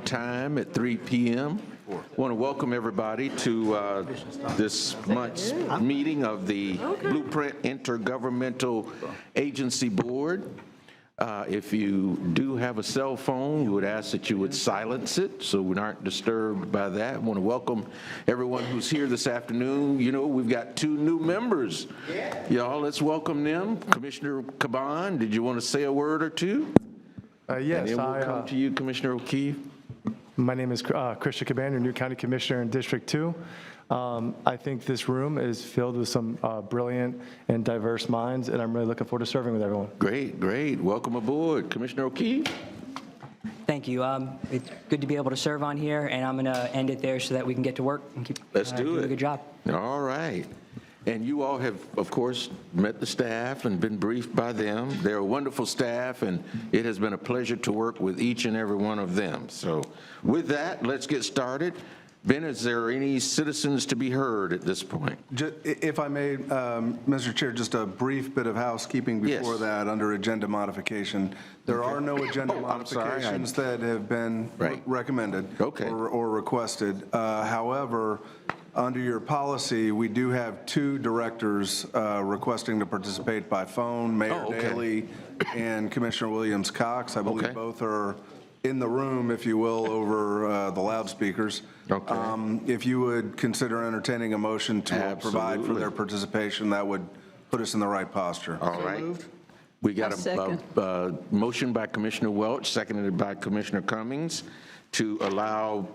time at 3 p.m. I want to welcome everybody to this month's meeting of the Blueprint Intergovernmental Agency Board. If you do have a cell phone, we would ask that you would silence it so we aren't disturbed by that. I want to welcome everyone who's here this afternoon. You know, we've got 2 new members. Y'all, let's welcome them. Commissioner Caban, did you want to say a word or two? Yes. And then we'll come to you, Commissioner O'Keefe. My name is Christian Caban, your new county commissioner in District 2. I think this room is filled with some brilliant and diverse minds, and I'm really looking forward to serving with everyone. Great, great. Welcome aboard. Commissioner O'Keefe. Thank you. It's good to be able to serve on here, and I'm going to end it there so that we can get to work and keep doing a good job. All right. And you all have, of course, met the staff and been briefed by them. They're a wonderful staff, and it has been a pleasure to work with each and every one of them. So with that, let's get started. Ben, is there any citizens to be heard at this point? If I may, Mr. Chair, just a brief bit of housekeeping before that under agenda modification. There are no agenda modifications that have been recommended or requested. However, under your policy, we do have 2 directors requesting to participate by phone, Mayor Daley and Commissioner Williams-Cox. I believe both are in the room, if you will, over the loudspeakers. If you would consider entertaining a motion to provide for their participation, that would put us in the right posture. All right. We got a motion by Commissioner Welch, seconded by Commissioner Cummings, to allow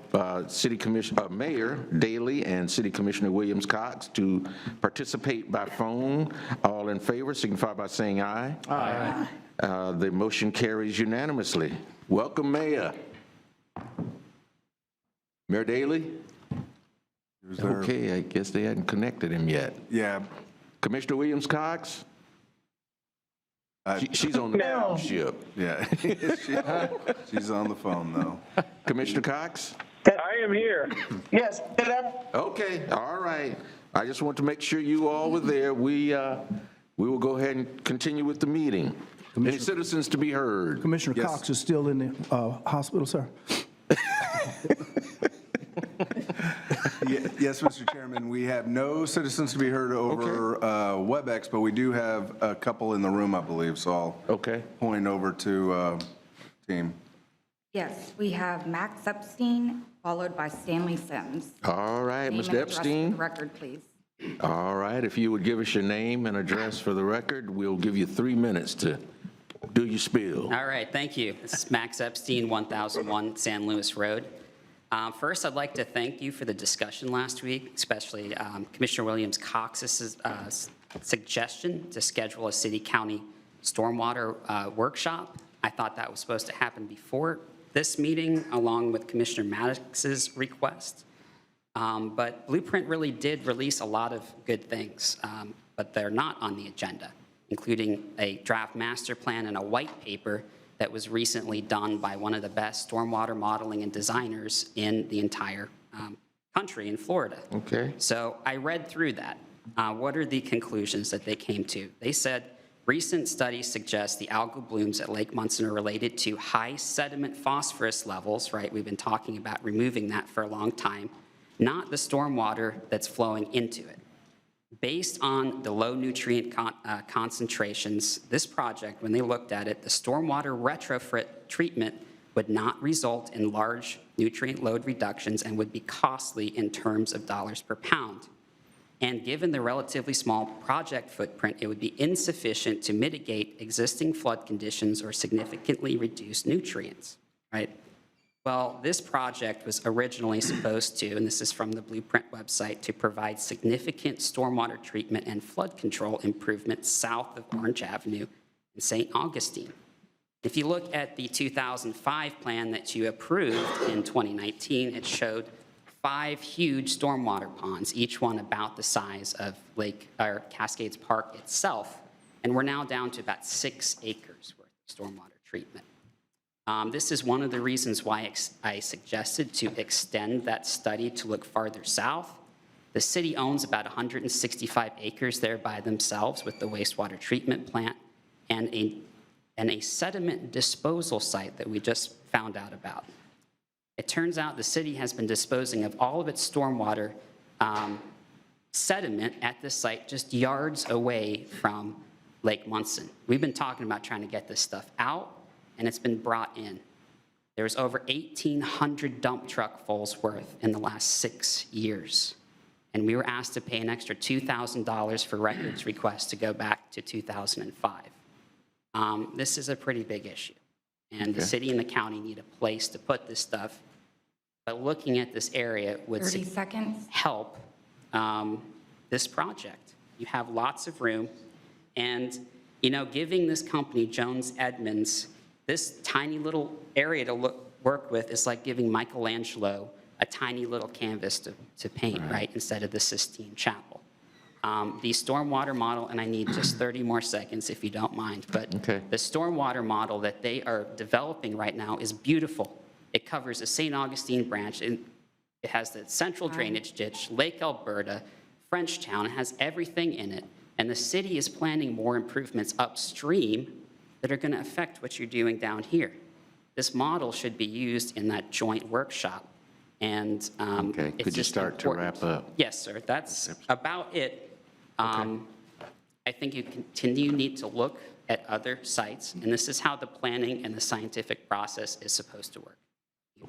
Mayor Daley and City Commissioner Williams-Cox to participate by phone. All in favor signify by saying aye. Aye. The motion carries unanimously. Welcome, Mayor. Mayor Daley? Okay, I guess they hadn't connected him yet. Yeah. Commissioner Williams-Cox? She's on the ship. Yeah, she's on the phone, though. Commissioner Cox? I am here. Yes. Okay, all right. I just want to make sure you all were there. We will go ahead and continue with the meeting. Any citizens to be heard? Commissioner Cox is still in the hospital, sir. Yes, Mr. Chairman, we have no citizens to be heard over WebEx, but we do have a couple in the room, I believe, so I'll point over to team. Yes, we have Max Epstein, followed by Stanley Sims. All right, Mr. Epstein. For the record, please. All right, if you would give us your name and address for the record, we'll give you 3 minutes to do your spiel. All right, thank you. This is Max Epstein, 1001 San Luis Road. First, I'd like to thank you for the discussion last week, especially Commissioner Williams-Cox's suggestion to schedule a city-county stormwater workshop. I thought that was supposed to happen before this meeting, along with Commissioner Maddox's request. But Blueprint really did release a lot of good things, but they're not on the agenda, including a draft master plan and a white paper that was recently done by one of the best stormwater modeling and designers in the entire country in Florida. Okay. So I read through that. What are the conclusions that they came to? They said, recent studies suggest the algal blooms at Lake Munson are related to high sediment phosphorus levels, right? We've been talking about removing that for a long time, not the stormwater that's flowing into it. Based on the low nutrient concentrations, this project, when they looked at it, the stormwater retrofit treatment would not result in large nutrient load reductions and would be costly in terms of dollars per pound. And given the relatively small project footprint, it would be insufficient to mitigate existing flood conditions or significantly reduce nutrients, right? Well, this project was originally supposed to, and this is from the Blueprint website, to provide significant stormwater treatment and flood control improvements south of Orange Avenue in St. Augustine. If you look at the 2005 plan that you approved in 2019, it showed 5 huge stormwater ponds, each one about the size of Cascades Park itself, and we're now down to about 6 acres worth of stormwater treatment. This is one of the reasons why I suggested to extend that study to look farther south. The city owns about 165 acres there by themselves with the wastewater treatment plant and a sediment disposal site that we just found out about. It turns out the city has been disposing of all of its stormwater sediment at this site just yards away from Lake Munson. We've been talking about trying to get this stuff out, and it's been brought in. There's over 1,800 dump truck fulls worth in the last 6 years. And we were asked to pay an extra $2,000 for records requests to go back to 2005. This is a pretty big issue. And the city and the county need a place to put this stuff. But looking at this area would 30 seconds. help this project. You have lots of room. And, you know, giving this company, Jones Edmonds, this tiny little area to work with is like giving Michelangelo a tiny little canvas to paint, right, instead of the Sistine Chapel. The stormwater model, and I need just 30 more seconds if you don't mind, but the stormwater model that they are developing right now is beautiful. It covers the St. Augustine branch, and it has the central drainage ditch, Lake Alberta, Frenchtown, it has everything in it, and the city is planning more improvements upstream that are gonna affect what you're doing down here. This model should be used in that joint workshop, and it's could you just start important. to wrap up? Yes, sir, that's about it. I think you need to look at other sites, and this is how the planning and the scientific process is supposed to work.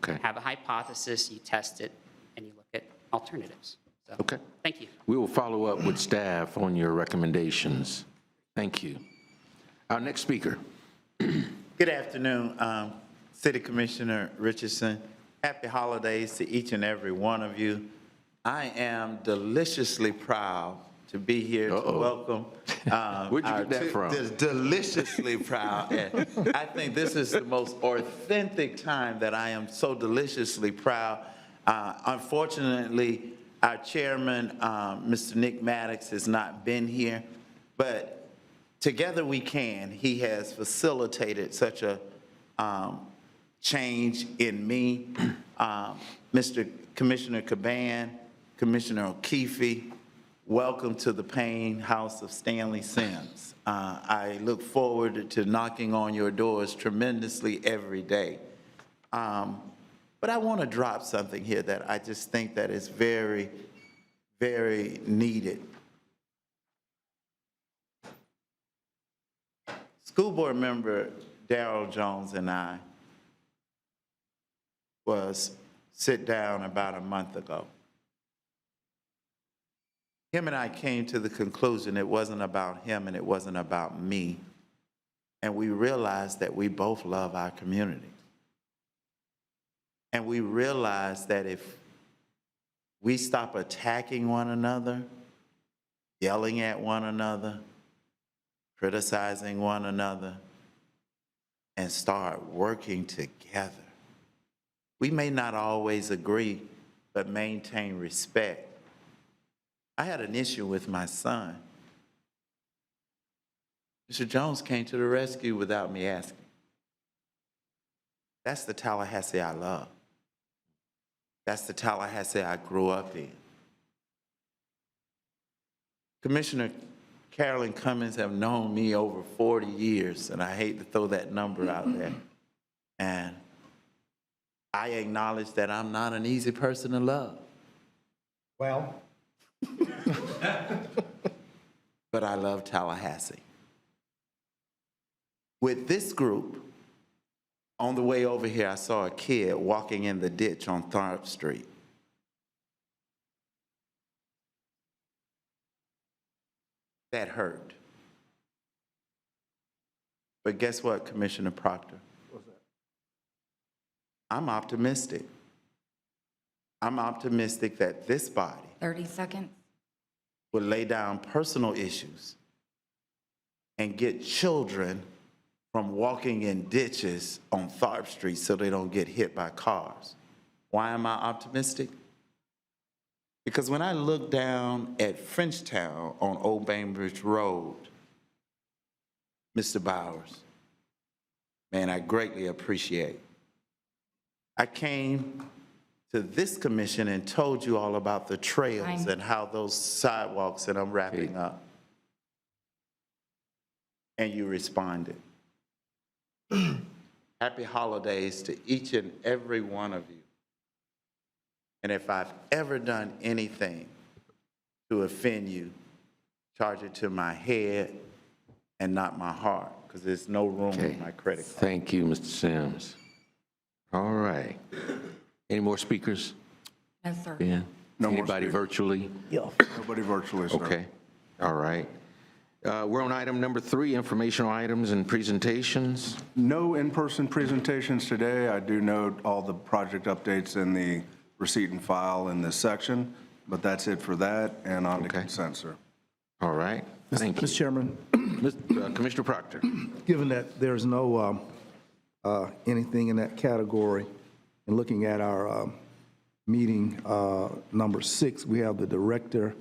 You have a hypothesis, you test it, and you look at alternatives. So, thank you. We will follow up with staff on your recommendations. Thank you. Our next speaker. Good afternoon, City Commissioner Richardson. Happy holidays to each and every one of you. I am deliciously proud to be here to welcome. Where'd you get that from? Deliciously proud. And I think this is the most authentic time that I am so deliciously proud. Unfortunately, our chairman, Mr. Nick Maddox, has not been here, but together we can. He has facilitated such a change in me. Mr. Commissioner Caban, Commissioner O'Keefe, welcome to the Payne House of Stanley Sims. I look forward to knocking on your doors tremendously every day. But I want to drop something here that I just think that is very, very needed. School board member Darrell Jones and I was sit down about a month ago. Him and I came to the conclusion it wasn't about him and it wasn't about me. And we realized that we both love our community. And we realized that if we stop attacking one another, yelling at one another, criticizing one another, and start working together, we may not always agree, but maintain respect. I had an issue with my son. Mr. Jones came to the rescue without me asking. That's the Tallahassee I love. That's the Tallahassee I grew up in. Commissioner Carolyn Cummings have known me over 40 years, and I hate to throw that number out there. And I acknowledge that I'm not an easy person to love. Well. But I love Tallahassee. With this group, on the way over here, I saw a kid walking in the ditch on Tharp Street. That hurt. But guess what, Commissioner Proctor? What's that? I'm optimistic. I'm optimistic that this body 30 seconds. will lay down personal issues and get children from walking in ditches on Tharp Street so they don't get hit by cars. Why am I optimistic? Because when I look down at Frenchtown on Old Bainbridge Road, Mr. Bowers, man, I greatly appreciate. I came to this commission and told you all about the trails and how those sidewalks, and I'm wrapping up. And you responded. Happy holidays to each and every one of you. And if I've ever done anything to offend you, charge it to my head and not my heart, because there's no room in my credit card. Thank you, Mr. Sims. All right. Any more speakers? No, sir. Ben? No more Anybody speakers. virtually? Nobody virtually, sir. Okay. All right. We're on item number 3, informational items and presentations. No in-person presentations today. I do note all the project updates in the receipt and file in this section, but that's it for that, and on to Okay. consent, sir. All right. Thank you. Mr. Chairman, Commissioner Proctor. given that there's no anything in that category, and looking at our meeting number 6, we have the director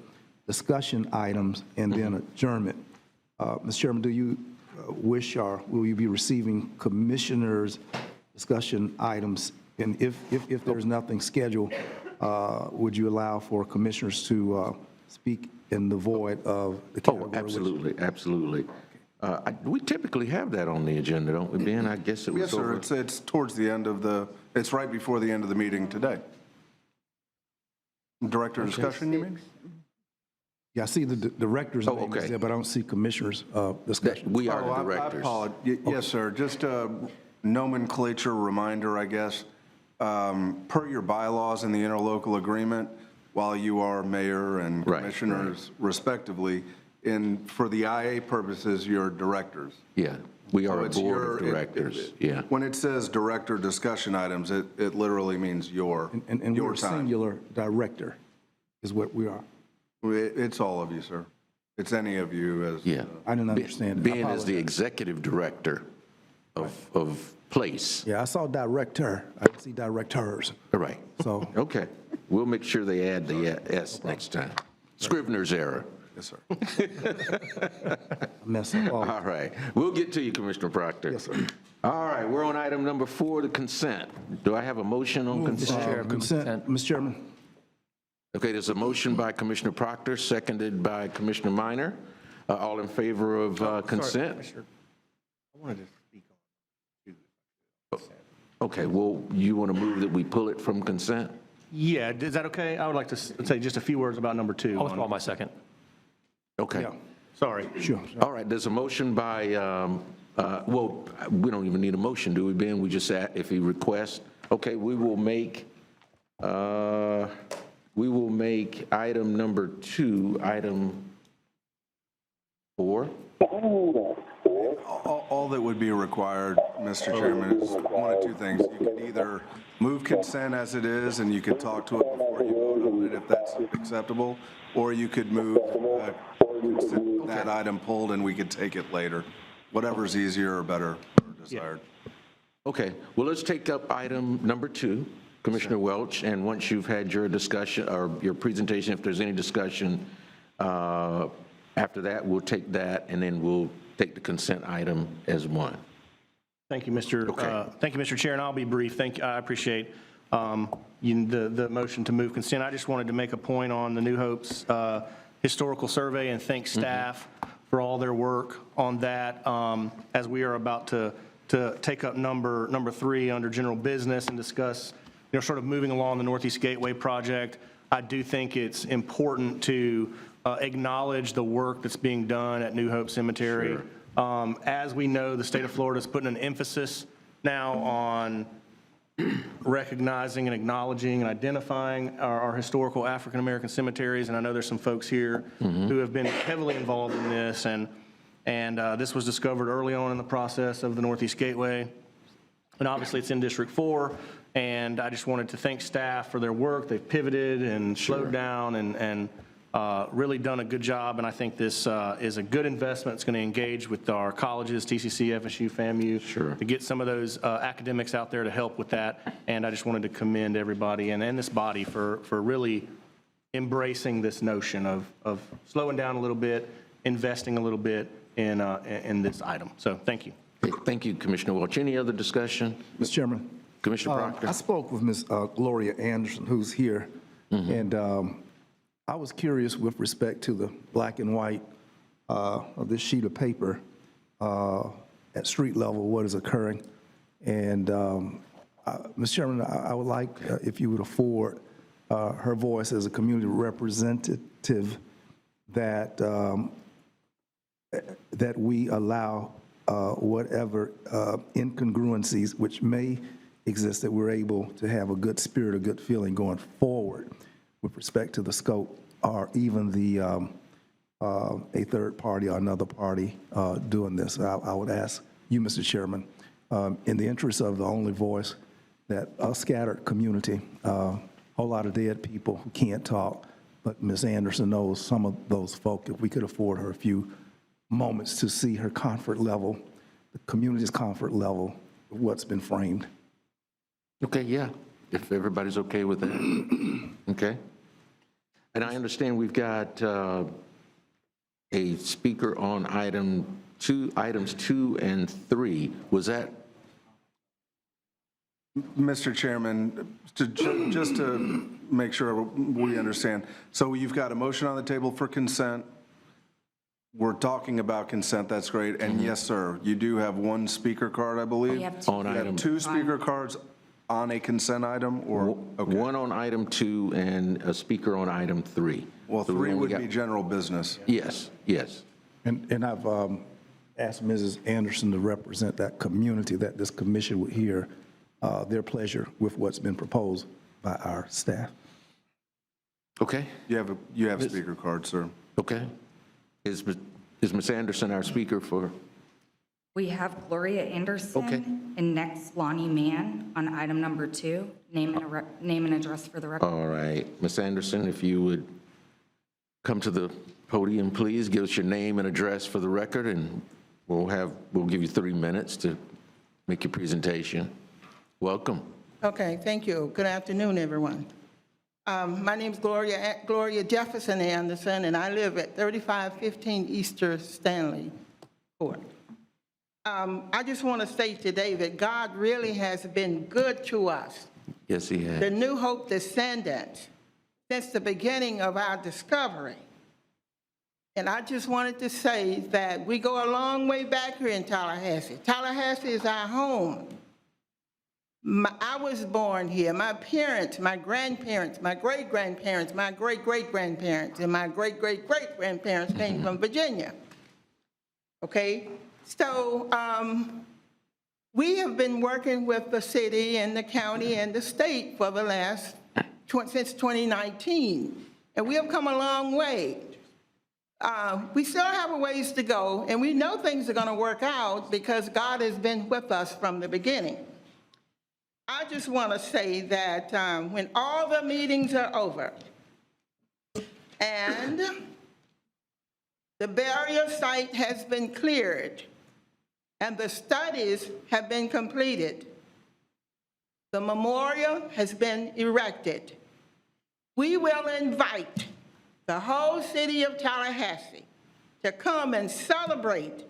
discussion items and then adjournment. Mr. Chairman, do you wish, or will you be receiving commissioners' discussion items? And if there's nothing scheduled, would you allow for commissioners to speak in the void of the category? Oh, absolutely, absolutely. We typically have that on the agenda, don't we, Ben? I guess it was Yes, over. sir. It's towards the end of it's right before the end of the meeting today. Director discussion, you mean? Yeah, I see the director's Oh, name is okay. there, but I don't see commissioners' discussion. We are Oh, the I directors. apologize. Yes, sir. Just a nomenclature reminder, I guess. Per your bylaws in the interlocal agreement, while you are mayor and Right, commissioners respectively, for the IA purposes, you're directors. Yeah, we are So a it's board your- of directors, yeah. When it says director discussion items, it literally means your And we're a time. singular director is what we are. It's all of you, sir. It's any of you as. Yeah. I didn't understand. I Ben is the apologize. executive director of place. Yeah, I saw director. I didn't see directors. All right. So, Okay. We'll make sure they add the S next time. Scrivener's error. Yes, sir. I messed up. All right. We'll get to you, Commissioner Proctor. Yes, sir. All right, we're on item number 4, the consent. Do I have a motion on consent? Consent, Mr. Chairman. Okay, there's a motion by Commissioner Proctor, seconded by Commissioner Minor. All in favor of consent? I wanted to speak on. Okay, well, you want to move that we pull it from consent? Yeah, is that okay? I would like to say just a few words about number 2. I'll withdraw my second. Okay. Yeah. Sorry. Sure. All right, there's a motion by, well, we don't even need a motion, do we, Ben? We just, if he requests, okay, we will make item number 2, item 4. All that would be required, Mr. Chairman, is one of two things. You could either move consent as it is, and you could talk to it before you vote on it, if that's acceptable, or you could move that item pulled, and we could take it later. Whatever's easier or better or desired. Okay, well, let's take up item number 2, Commissioner Welch, and once you've had your discussion, or your presentation, if there's any discussion, after that, we'll take that, and then we'll take the consent item as one. Thank you, Mr. Chair, and I'll be brief. I appreciate the motion to move consent. I just wanted to make a point on the New Hope's historical survey and thank staff for all their work on that, as we are about to take up number 3 under general business and discuss, sort of moving along the Northeast Gateway project. I do think it's important to acknowledge the work that's being done at New Hope Cemetery. Sure. As we know, the state of Florida is putting an emphasis now on recognizing and acknowledging and identifying our historical African-American cemeteries, and I know there's some folks here who have been heavily involved in this, and this was discovered early on in the process of the Northeast Gateway, and obviously it's in District 4, and I just wanted to thank staff for their work. They've pivoted and slowed down and really done a good job, and I think this is a good investment. It's going to engage with our colleges, TCC, FSU, FAMU, to get some of those academics out there to help with that, and I just wanted to commend everybody and this body for really embracing this notion of slowing down a little bit, investing a little bit in this item. So thank you. Thank you, Commissioner Welch. Any other discussion? Mr. Chairman. Commissioner Proctor? I spoke with Ms. Gloria Anderson, who's here, and I was curious with respect to the black and white of this sheet of paper at street level, what is occurring. And, Mr. Chairman, I would like if you would afford her voice as a community representative that that we allow whatever incongruencies which may exist, that we're able to have a good spirit, a good feeling going forward with respect to the scope, or even the a third party or another party doing this. I would ask you, Mr. Chairman, in the interest of the only voice that a scattered community, a whole lot of dead people who can't talk, but Ms. Anderson knows some of those folk, if we could afford her a few moments to see her comfort level, the community's comfort level of what's been framed. Okay, yeah, if everybody's okay with that. Okay. And I understand we've got a speaker on items 2 and 3. Was that? Mr. Chairman, just to make sure we understand, so you've got a motion on the table for consent. We're talking about consent, that's great. And yes, sir, you do have one speaker card, I believe? We have two. On item. 2 speaker cards on a consent item, or? Okay. One on item 2 and a speaker on item 3. Well, So we 3 only would got- be general business. Yes, yes. And I've asked Mrs. Anderson to represent that community, that this commission would hear their pleasure with what's been proposed by our staff. Okay, You have speaker cards, sir. okay. Is Ms. Anderson our speaker for? We have Gloria Anderson. Okay. And next, Lonnie Mann on item number 2. Name and address for the record. All right, Ms. Anderson, if you would come to the podium, please, give us your name and address for the record, and we'll give you 3 minutes to make your presentation. Welcome. Okay, thank you. Good afternoon, everyone. My name is Gloria Jefferson Anderson, and I live at 3515 Easter Stanley Court. I just want to state today that God really has been good to us, Yes, he has. the New Hope descendants, since the beginning of our discovery. And I just wanted to say that we go a long way back here in Tallahassee. Tallahassee is our home. I was born here. My parents, my grandparents, my great-grandparents, my great-great-grandparents, and my great-great-great-grandparents came from Virginia. Okay? So we have been working with the city and the county and the state for the last, since 2019. And we have come a long way. We still have a ways to go, and we know things are going to work out because God has been with us from the beginning. I just want to say that when all the meetings are over and the barrier site has been cleared and the studies have been completed, the memorial has been erected, we will invite the whole city of Tallahassee to come and celebrate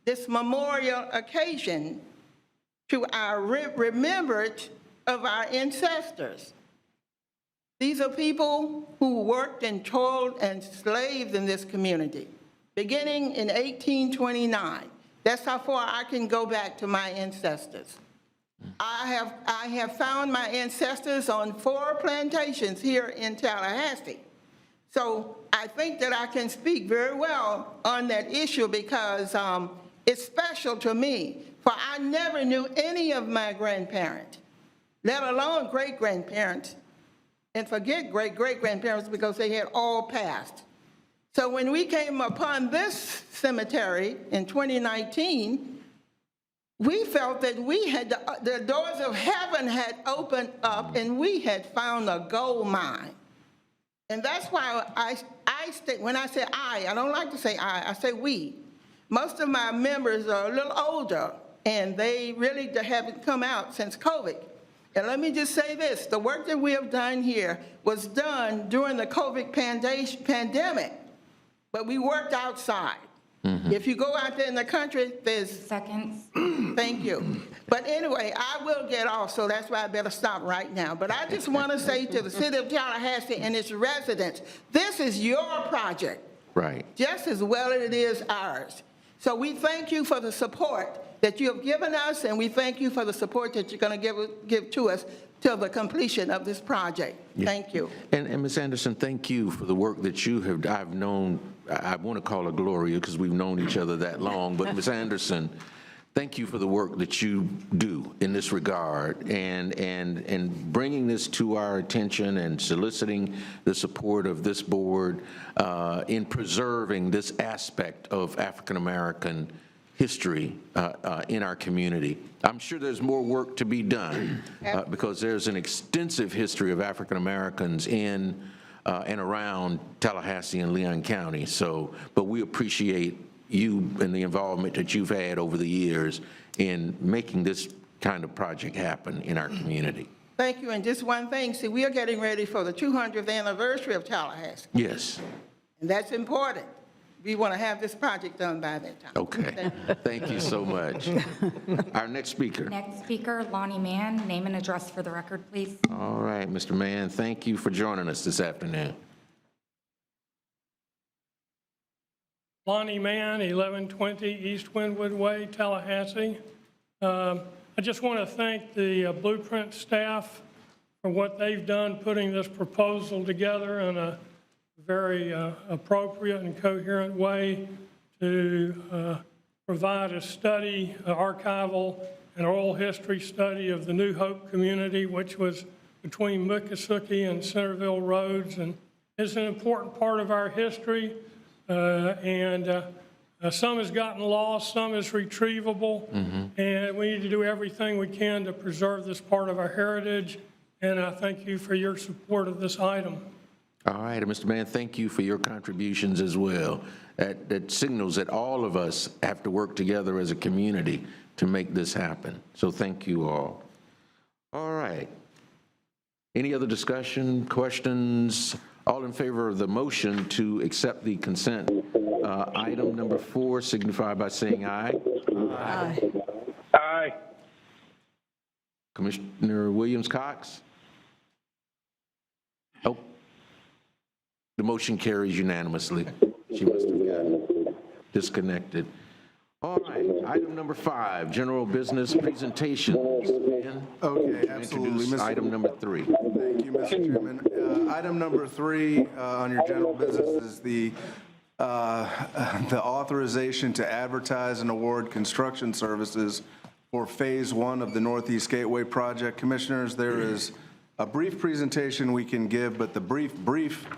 this memorial occasion to our remembrance of our ancestors. These are people who worked and toiled and slaved in this community, beginning in 1829. That's how far I can go back to my ancestors. I have found my ancestors on 4 plantations here in Tallahassee. So I think that I can speak very well on that issue because it's special to me. For I never knew any of my grandparents, let alone great-grandparents, and forget great-great-grandparents because they had all passed. So when we came upon this cemetery in 2019, we felt that we had, the doors of heaven had opened up and we had found a gold mine. And that's why when I say I don't like to say I say we. Most of my members are a little older, and they really haven't come out since COVID. And let me just say this, the work that we have done here was done during the COVID pandemic, but we worked outside. Mm-hmm. If you go out there in the country, there's... Seconds. Thank you. But anyway, I will get off, so that's why I better stop right now. But I just want to say to the city of Tallahassee and its residents, this is your project. Right. Just as well as it is ours. So we thank you for the support that you have given us, and we thank you for the support that you're going to give to us till the completion of this project. Thank you. And Ms. Anderson, thank you for the work that you have, I've known, I want to call her Gloria because we've known each other that long, but Ms. Anderson, thank you for the work that you do in this regard and bringing this to our attention and soliciting the support of this board in preserving this aspect of African-American history in our community. I'm sure there's more work to be done because there's an extensive history of African Americans in and around Tallahassee and Leon County. So, but we appreciate you and the involvement that you've had over the years in making this kind of project happen in our community. Thank you. And just one thing, see, we are getting ready for the 200th anniversary of Tallahassee. Yes. And that's important. We want to have this project done by that time. Okay. Thank you so much. Our next speaker. Next speaker, Lonnie Mann. Name and address for the record, please. All right, Mr. Mann, thank you for joining us this afternoon. Lonnie Mann, 1120 East Wynwood Way, Tallahassee. I just want to thank the Blueprint staff for what they've done putting this proposal together in a very appropriate and coherent way to provide a study, archival and oral history study of the New Hope community, which was between Miccosukee and Centerville Roads, and is an important part of our history. Some has gotten lost, some is retrievable, and we need to do everything we can to preserve this part of our heritage, and I thank you for your support of this item. All right, and Mr. Mann, thank you for your contributions as well. That signals that all of us have to work together as a community to make this happen. So thank you all. All right. Any other discussion, questions? All in favor of the motion to accept the consent item number 4 signify by saying aye. Aye. Aye. Commissioner Williams-Cox? Oh. The motion carries unanimously. She must have gotten disconnected. All right, item number 5, general business presentations. Okay, absolutely. Introduce item number 3. Thank you, Mr. Chairman. Item number 3 on your general business is the authorization to advertise and award construction services for Phase 1 of the Northeast Gateway Project. Commissioners, there is a brief presentation we can give, but the brief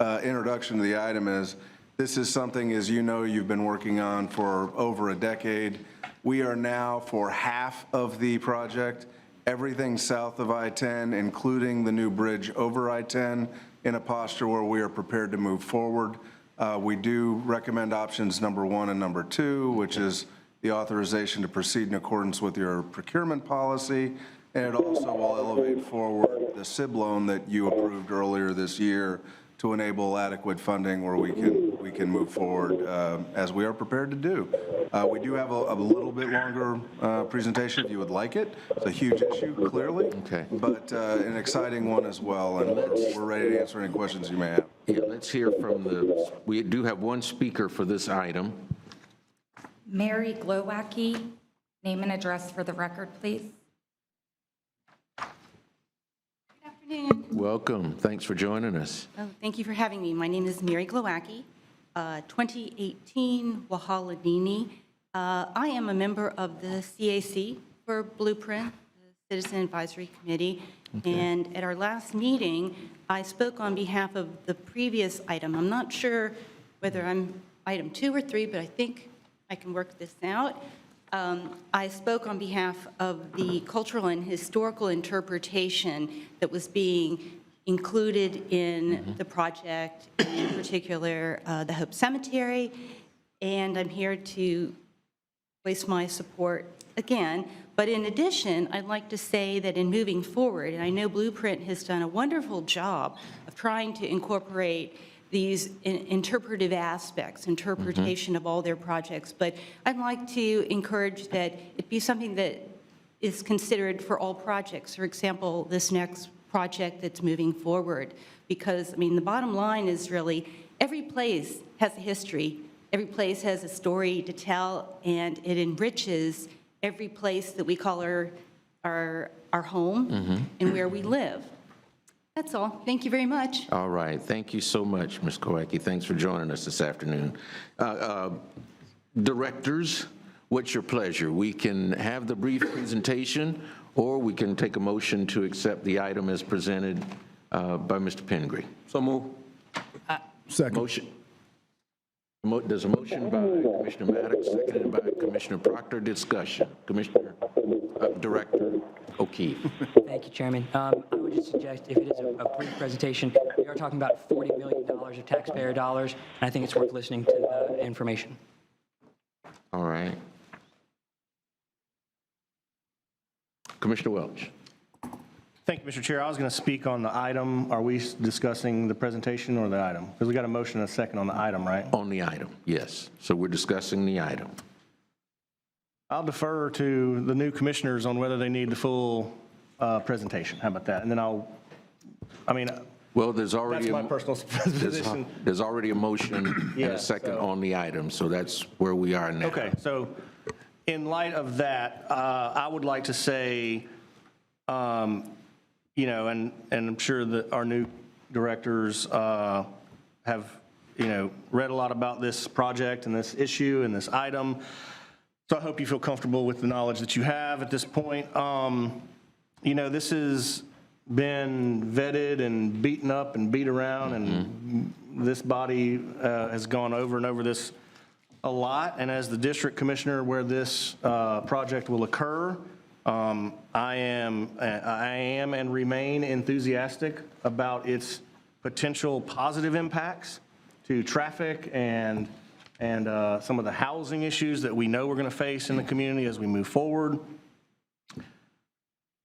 introduction to the item is this is something, as you know, you've been working on for over a decade. We are now for half of the project, everything south of I-10, including the new bridge over I-10, in a posture where we are prepared to move forward. We do recommend options number 1 and number 2, which is the authorization to proceed in accordance with your procurement policy, and it also will elevate forward the SIB loan that you approved earlier this year to enable adequate funding where we can move forward as we are prepared to do. We do have a little bit longer presentation if you would like it. It's a huge issue, clearly, okay, but an exciting one as well, and we're ready to answer any questions you may have. Yeah, let's hear from we do have one speaker for this item. Mary Glowacki. Name and address for the record, please. Welcome. Thanks for joining us. Oh, thank you for having me. My name is Mary Glowacki, 2018 Wahaladini. I am a member of the CAC for Blueprint, the Citizen Advisory Committee. Okay. And at our last meeting, I spoke on behalf of the previous item. I'm not sure whether I'm item 2 or 3, but I think I can work this out. I spoke on behalf of the cultural and historical interpretation that was being included in the project, in particular the Hope Cemetery, and I'm here to voice my support again. But in addition, I'd like to say that in moving forward, and I know Blueprint has done a wonderful job of trying to incorporate these interpretive aspects, interpretation of all their projects, but I'd like to encourage that it be something that is considered for all projects. For example, this next project that's moving forward, because, I mean, the bottom line is really every place has a history, every place has a story to tell, and it enriches every place that we call our home and where we live. That's all. Thank you very much. All right. Thank you so much, Ms. Kowacki. Thanks for joining us this afternoon. Directors, what's your pleasure? We can have the brief presentation, or we can take a motion to accept the item as presented by Mr. Pingree. So move. Second. Motion. There's a motion by Commissioner Maddox, seconded by Commissioner Proctor. Discussion. Director O'Keefe. Thank you, Chairman. I would just suggest, if it is a brief presentation, we are talking about $40 million of taxpayer dollars, and I think it's worth listening to the information. All right. Commissioner Welch. Thank you, Mr. Chair. I was going to speak on the item. Are we discussing the presentation or the item? Because we got a motion and a second on the item, right? On the item, yes. So we're discussing the item. I'll defer to the new commissioners on whether they need the full presentation. How about that? And then Well, there's already that's my personal position. There's already a motion and a second on the item, so that's where we are now. Okay, so in light of that, I would like to say, you know, and I'm sure that our new directors have, you know, read a lot about this project and this issue and this item. So I hope you feel comfortable with the knowledge that you have at this point. You know, this has been vetted and beaten up and beat around, and this body has gone over and over this a lot. And as the district commissioner where this project will occur, I am and remain enthusiastic about its potential positive impacts to traffic and some of the housing issues that we know we're going to face in the community as we move forward.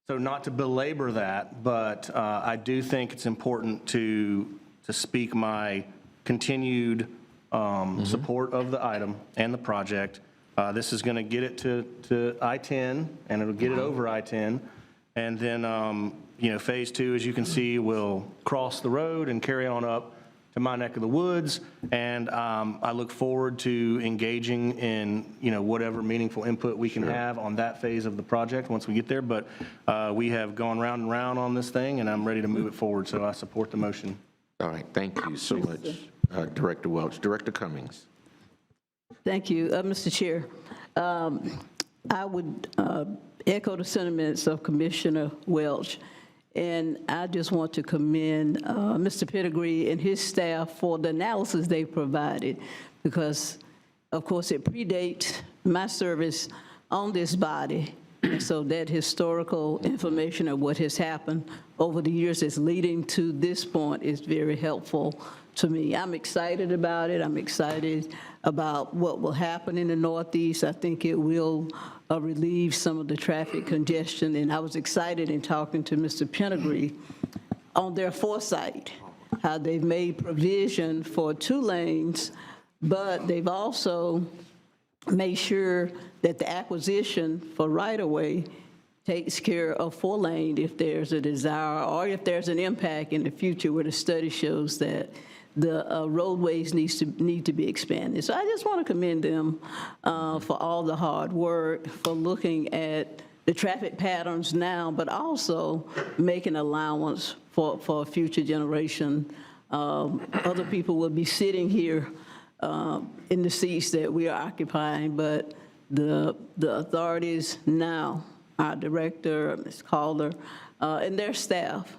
So not to belabor that, but I do think it's important to speak my continued support of the item and the project. This is going to get it to I-10, and it'll get it over I-10. And then, you know, phase two, as you can see, will cross the road and carry on up to my neck of the woods. And I look forward to engaging in, you know, whatever meaningful input we can have on that phase of the project once we get there. But we have gone round and round on this thing, and I'm ready to move it forward. So I support the motion. All right, thank you so much, Director Welch. Director Cummings. Thank you, Mr. Chair. I would echo the sentiments of Commissioner Welch, and I just want to commend Mr. Pettigrew and his staff for the analysis they provided, because, of course, it predates my service on this body, and so that historical information of what has happened over the years that's leading to this point is very helpful to me. I'm excited about it. I'm excited about what will happen in the Northeast. I think it will relieve some of the traffic congestion. And I was excited in talking to Mr. Pettigrew on their foresight, how they've made provision for 2 lanes, but they've also made sure that the acquisition for right-of-way takes care of 4 lane if there's a desire or if there's an impact in the future where the study shows that the roadways need to be expanded. So I just want to commend them for all the hard work, for looking at the traffic patterns now, but also making allowance for a future generation. Other people will be sitting here in the seats that we are occupying, but the authorities now, our director, Ms. Calder, and their staff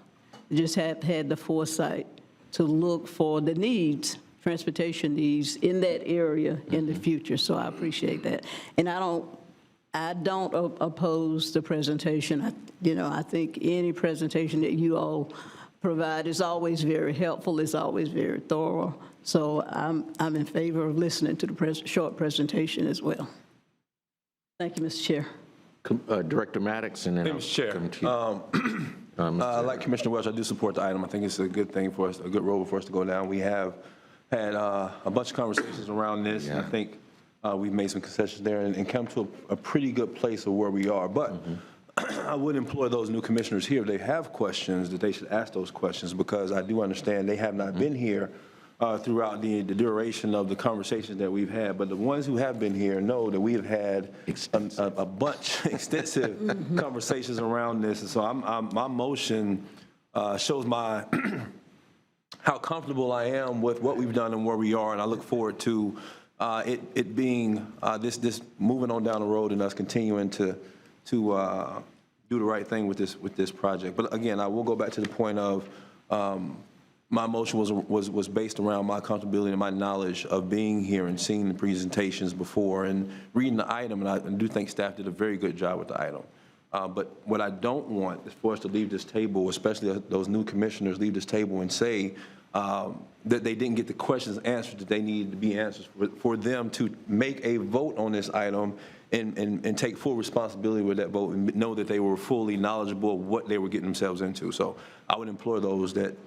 just have had the foresight to look for the needs, transportation needs in that area in the future. So I appreciate that. And I don't oppose the presentation. I think any presentation that you all provide is always very helpful, is always very thorough. So I'm in favor of listening to the short presentation as well. Thank you, Mr. Chair. Director Maddox, and then Mr. Chair, like Commissioner Welch, I do support the item. I think it's a good thing for us, a good road for us to go down. We have had a bunch of conversations around this. Yeah. And I think we've made some concessions there and come to a pretty good place of where we are. But I would implore those new commissioners here, if they have questions, that they should ask those questions, because I do understand they have not been here throughout the duration of the conversations that we've had. But the ones who have been here know that we have had a bunch, extensive conversations around this. And so my motion shows my how comfortable I am with what we've done and where we are. And I look forward to it being this moving on down the road and us continuing to do the right thing with this project. But again, I will go back to the point of my motion was based around my comfortability and my knowledge of being here and seeing the presentations before and reading the item, and I do think staff did a very good job with the item. But what I don't want is for us to leave this table, especially those new commissioners, leave this table and say that they didn't get the questions answered that they needed to be answered for them to make a vote on this item and take full responsibility with that vote and know that they were fully knowledgeable of what they were getting themselves into. So I would implore those that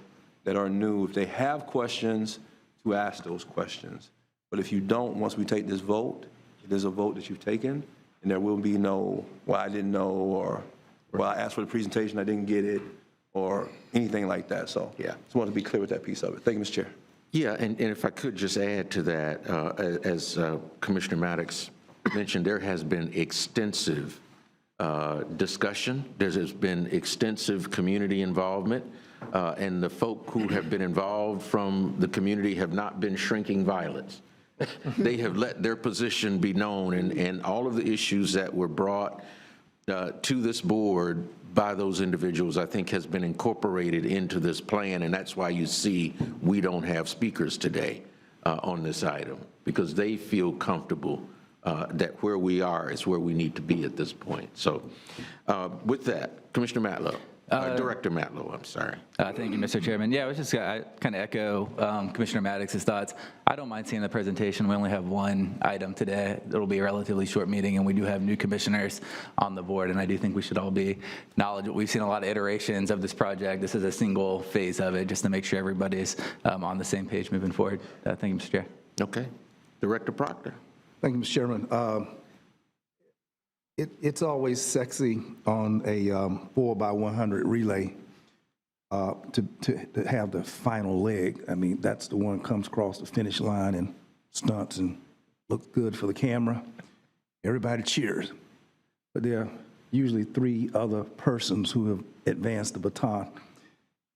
are new, if they have questions, to ask those questions. But if you don't, once we take this vote, it is a vote that you've taken, and there will be no, well, I didn't know, or, well, I asked for the presentation, I didn't get it, or anything like that. So yeah, just wanted to be clear with that piece of it. Thank you, Mr. Chair. Yeah, and if I could just add to that, as Commissioner Maddox mentioned, there has been extensive discussion. There has been extensive community involvement. And the folk who have been involved from the community have not been shrinking violets. They have let their position be known, and all of the issues that were brought to this board by those individuals, I think, has been incorporated into this plan, and that's why you see we don't have speakers today on this item, because they feel comfortable that where we are is where we need to be at this point. So with that, Commissioner Matlow. Director Matlow, I'm sorry. Thank you, Mr. Chairman. Yeah, I was just I kind of echo Commissioner Maddox's thoughts. I don't mind seeing the presentation. We only have one item today. It'll be a relatively short meeting, and we do have new commissioners on the board, and I do think we should all be knowledgeable. We've seen a lot of iterations of this project. This is a single phase of it, just to make sure everybody's on the same page moving forward. Thank you, Mr. Chair. Okay. Director Proctor. Thank you, Mr. Chairman. It's always sexy on a 4x100 relay to have the final leg. I mean, that's the one comes across the finish line and stunts and looks good for the camera. Everybody cheers. But there are usually 3 other persons who have advanced the baton.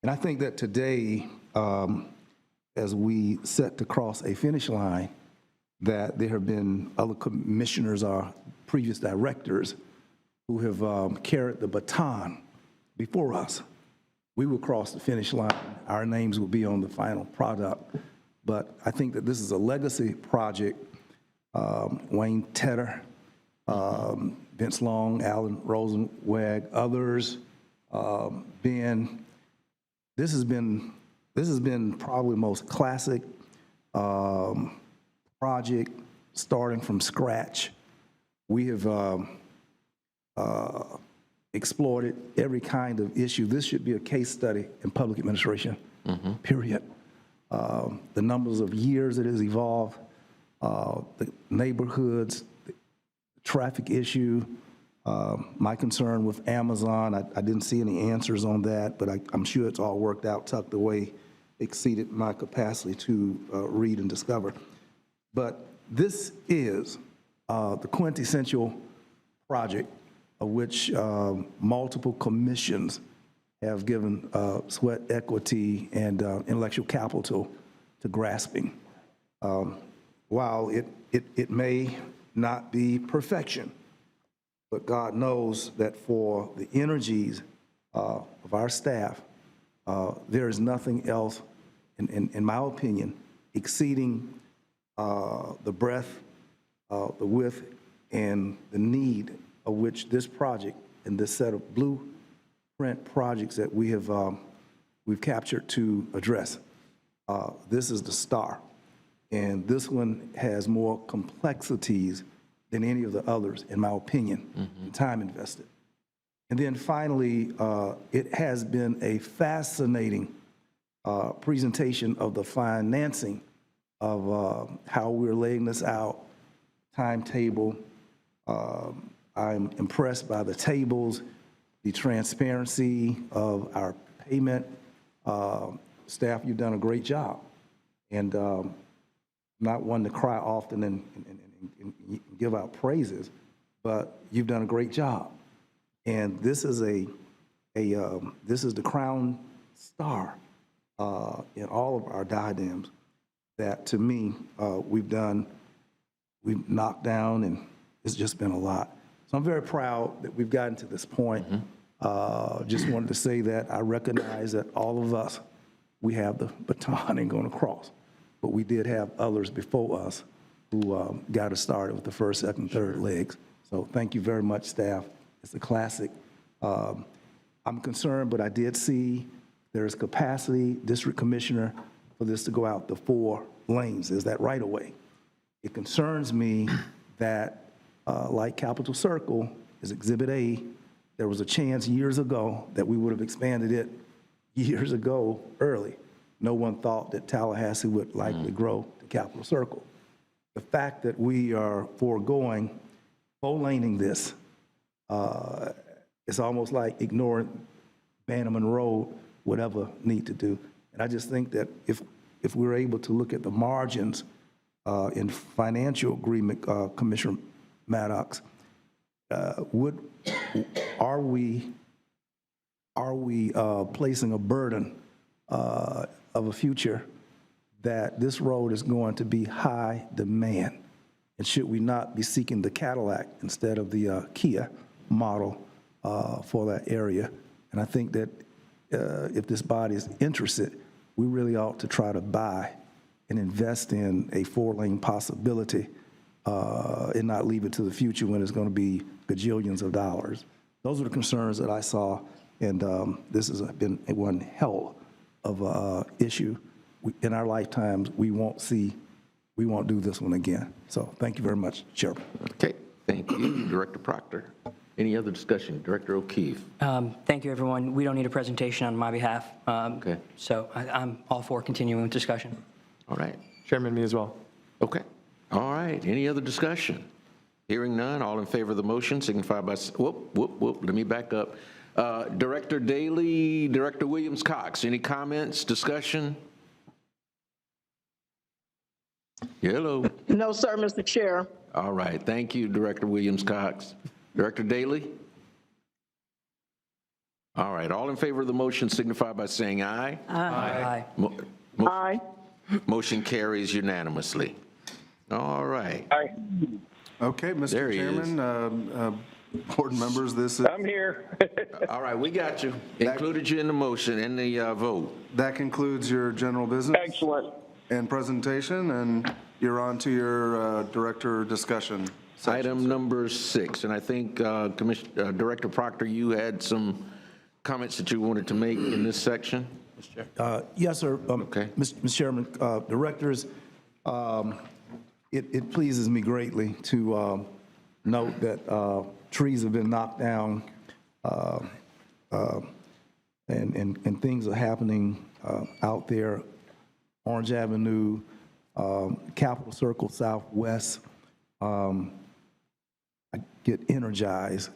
And I think that today, as we set to cross a finish line, that there have been other commissioners or previous directors who have carried the baton before us. We will cross the finish line. Our names will be on the final product. But I think that this is a legacy project. Wayne Tedder, Vince Long, Alan Rosenweg, others, Ben. This has been probably the most classic project starting from scratch. We have explored every kind of issue. This should be a case study in public administration, period. The numbers of years it has evolved, the neighborhoods, the traffic issue, my concern with Amazon, I didn't see any answers on that, but I'm sure it's all worked out, tucked away, exceeded my capacity to read and discover. But this is the quintessential project of which multiple commissions have given sweat equity and intellectual capital to grasping. While it may not be perfection, but God knows that for the energies of our staff, there is nothing else, in my opinion, exceeding the breadth, the width, and the need of which this project and this set of blueprint projects that we've captured to address. This is the star, and this one has more complexities than any of the others, in my opinion, time invested. And then finally, it has been a fascinating presentation of the financing of how we're laying this out, timetable. I'm impressed by the tables, the transparency of our payment. Staff, you've done a great job. and not one to cry often and give out praises, but you've done a great job. And this is this is the crown star in all of our diadems that, to me, we've knocked down, and it's just been a lot. So I'm very proud that we've gotten to this point. Just wanted to say that I recognize that all of us, we have the baton and going across, but we did have others before us who got us started with the first, second, third legs. So thank you very much, staff. It's a classic. I'm concerned, but I did see there's capacity, District Commissioner, for this to go out the 4 lanes. Is that right away? It concerns me that, like Capitol Circle is Exhibit A, there was a chance years ago that we would have expanded it years ago early. No one thought that Tallahassee would likely grow to Capitol Circle. The fact that we are foregoing 4-laning this, it's almost like ignoring Bannerman Road, whatever need to do. And I just think that if we're able to look at the margins in financial agreement, Commissioner Maddox, are we placing a burden of a future that this road is going to be high demand? And should we not be seeking the Cadillac instead of the Kia model for that area? And I think that if this body is interested, we really ought to try to buy and invest in a 4-lane possibility and not leave it to the future when it's going to be gajillions of dollars. Those are the concerns that I saw, and this has been one hell of an issue. In our lifetimes, we won't do this one again. So thank you very much, Chairman. Okay, thank you, Director Proctor. Any other discussion? Director O'Keefe. Thank you, everyone. We don't need a presentation on my behalf. Okay. So I'm all for continuing with discussion. All right. Chairman, me as well. Okay. All right. Any other discussion? Hearing none, all in favor of the motion signify by, let me back up. Director Daley, Director Williams-Cox, any comments, discussion? Hello. No, sir, Mr. Chair. All right. Thank you, Director Williams-Cox. Director Daley? All right. All in favor of the motion signify by saying aye. Aye. Aye. Motion carries unanimously. All right. Aye. Okay, There Mr. he is. Chairman, board members, this is. I'm here. All right, we got you. Included you in the motion, in the vote. That concludes your general business. Excellent. And presentation, and you're on to your director discussion section. Item number 6, and I think Director Proctor, you had some comments that you wanted to make in this section? Yes, sir. Okay. Mr. Chairman, directors, it pleases me greatly to note that trees have been knocked down and things are happening out there. Orange Avenue, Capitol Circle Southwest. I get energized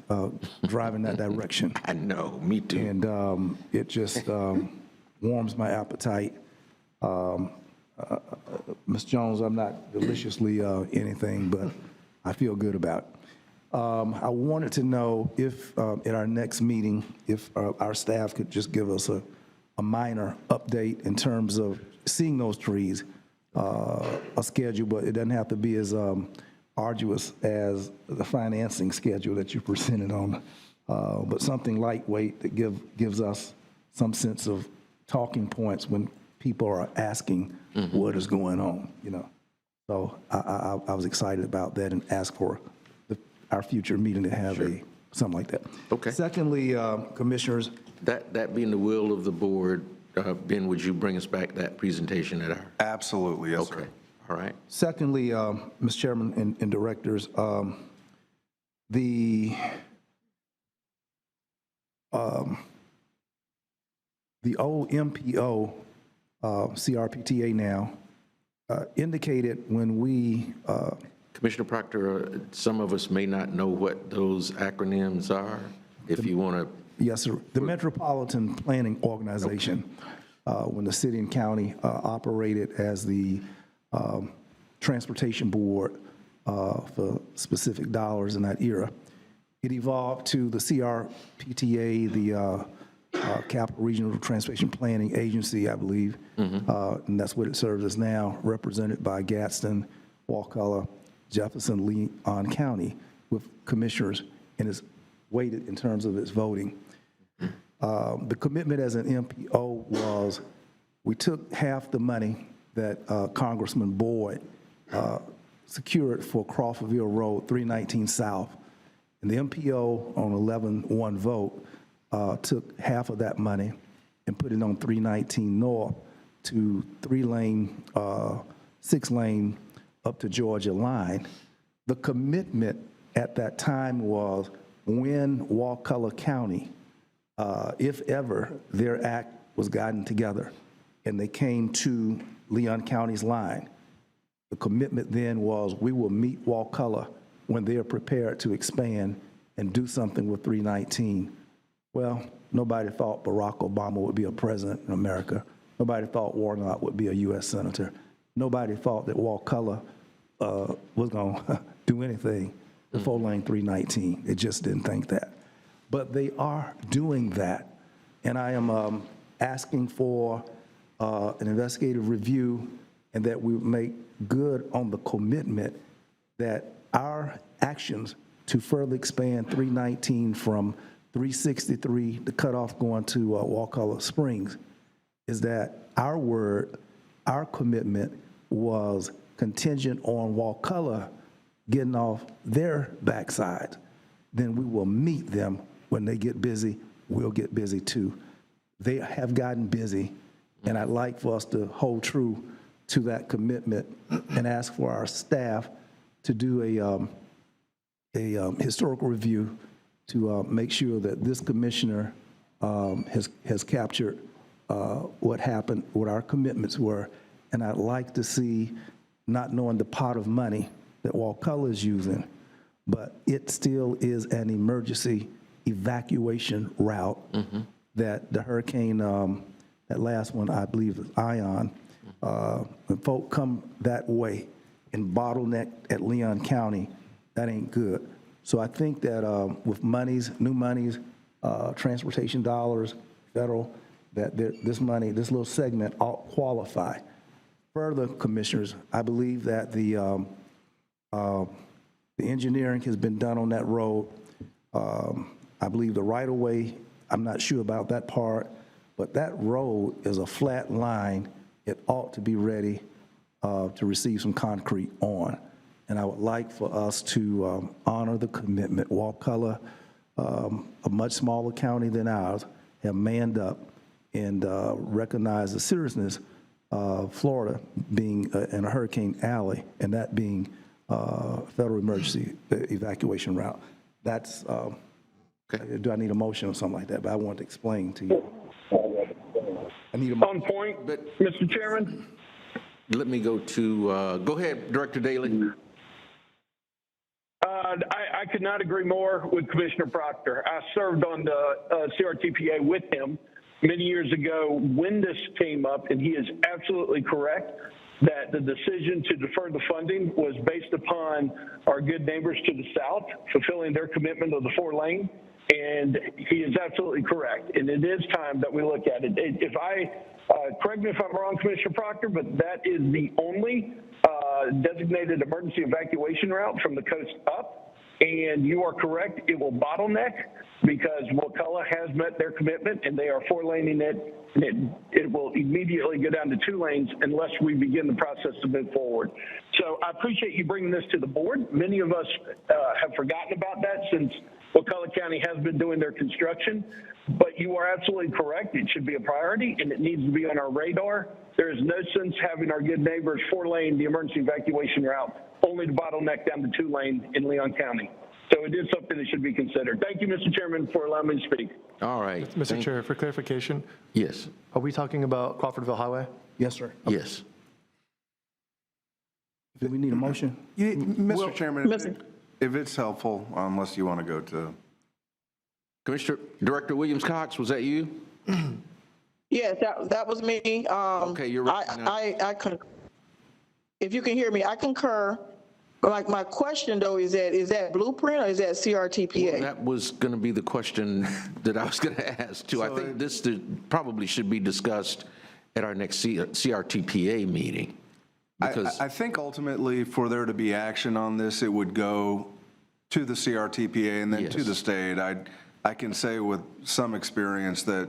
driving that direction. I know, me too. And it just warms my appetite. Ms. Jones, I'm not deliciously anything, but I feel good about it. I wanted to know if at our next meeting, if our staff could just give us a minor update in terms of seeing those trees, a schedule, but it doesn't have to be as arduous as the financing schedule that you presented on, but something lightweight that gives us some sense of talking points when people are asking what is going on, you know. So I was excited about that and asked for our future meeting to have something like that. Okay. Secondly, commissioners. That being the will of the board, Ben, would you bring us back that presentation at our? Absolutely, yes, Okay. sir. All right. Secondly, Mr. Chairman and directors, the old MPO, CRPTA now, indicated when we... Commissioner Proctor, some of us may not know what those acronyms are. If you want to... Yes, sir. The Metropolitan Planning Organization when the city and county operated as the transportation board for specific dollars in that era. It evolved to the CRPTA, the Capital Regional Transportation Planning Agency, I believe, and that's what it serves as now, represented by Gadsden, Wakulla, Jefferson, Leon County, with commissioners, and is weighted in terms of its voting. The commitment as an MPO was we took half the money that Congressman Boyd secured for Crawfordville Road, 319 South. And the MPO on 11-1 vote took half of that money and put it on 319 North to 3-lane, 6-lane up to Georgia line. The commitment at that time was when Wakulla County, if ever, their act was gotten together and they came to Leon County's line, the commitment then was we will meet Wakulla when they're prepared to expand and do something with 319. Well, nobody thought Barack Obama would be a president in America. Nobody thought Warnock would be a U.S. senator. Nobody thought that Wakulla was going to do anything with 4-lane 319. It just didn't think that. But they are doing that. And I am asking for an investigative review and that we make good on the commitment that our actions to further expand 319 from 363, the cutoff going to Wakulla Springs, is that our word, our commitment was contingent on Wakulla getting off their backside. Then we will meet them when they get busy. We'll get busy too. They have gotten busy, and I'd like for us to hold true to that commitment and ask for our staff to do a historical review to make sure that this commissioner has captured what happened, what our commitments were. And I'd like to see, not knowing the pot of money that Wakulla is using, but it still is an emergency evacuation route that the hurricane, that last one, I believe, is Ion. When folk come that way and bottleneck at Leon County, that ain't good. So I think that with monies, new monies, transportation dollars, federal, that this money, this little segment ought qualify. Further, commissioners, I believe that the engineering has been done on that road. I believe the right-of-way, I'm not sure about that part, but that road is a flat line. It ought to be ready to receive some concrete on. And I would like for us to honor the commitment. Wakulla, a much smaller county than ours, have manned up and recognized the seriousness of Florida being in a hurricane alley and that being federal emergency evacuation route. That's, do I need a motion or something like that? But I want to explain to you. I need a motion. On point, Mr. Chairman. Let me go to, go ahead, Director Daley. I could not agree more with Commissioner Proctor. I served on the CRTPA with him many years ago when this came up, and he is absolutely correct that the decision to defer the funding was based upon our good neighbors to the south fulfilling their commitment of the 4-lane, and he is absolutely correct. And it is time that we look at it. If I, correct me if I'm wrong, Commissioner Proctor, but that is the only designated emergency evacuation route from the coast up. And you are correct, it will bottleneck because Wakulla has met their commitment and they are 4-laning it, and it will immediately go down to 2 lanes unless we begin the process to move forward. So I appreciate you bringing this to the board. Many of us have forgotten about that since Wakulla County has been doing their construction, but you are absolutely correct. It should be a priority and it needs to be on our radar. There is no sense having our good neighbors 4-lane the emergency evacuation route only to bottleneck down to 2-lane in Leon County. So it is something that should be considered. Thank you, Mr. Chairman, for allowing me to speak. All right. Mr. Chair, for clarification. Yes. Are we talking about Crawfordville Highway? Yes, sir. Yes. Do we need a motion? Mr. Chairman, if it's helpful, unless you want to go to. Commissioner, Director Williams-Cox, was that you? Yes, that was me. Okay, you're right. If you can hear me, I concur. Like, my question though is that Blueprint or is that CRTPA? Well, that was going to be the question that I was going to ask too. I think this probably should be discussed at our next CRTPA meeting. Because I think ultimately for there to be action on this, it would go to the CRTPA and then to the state. I can say with some experience that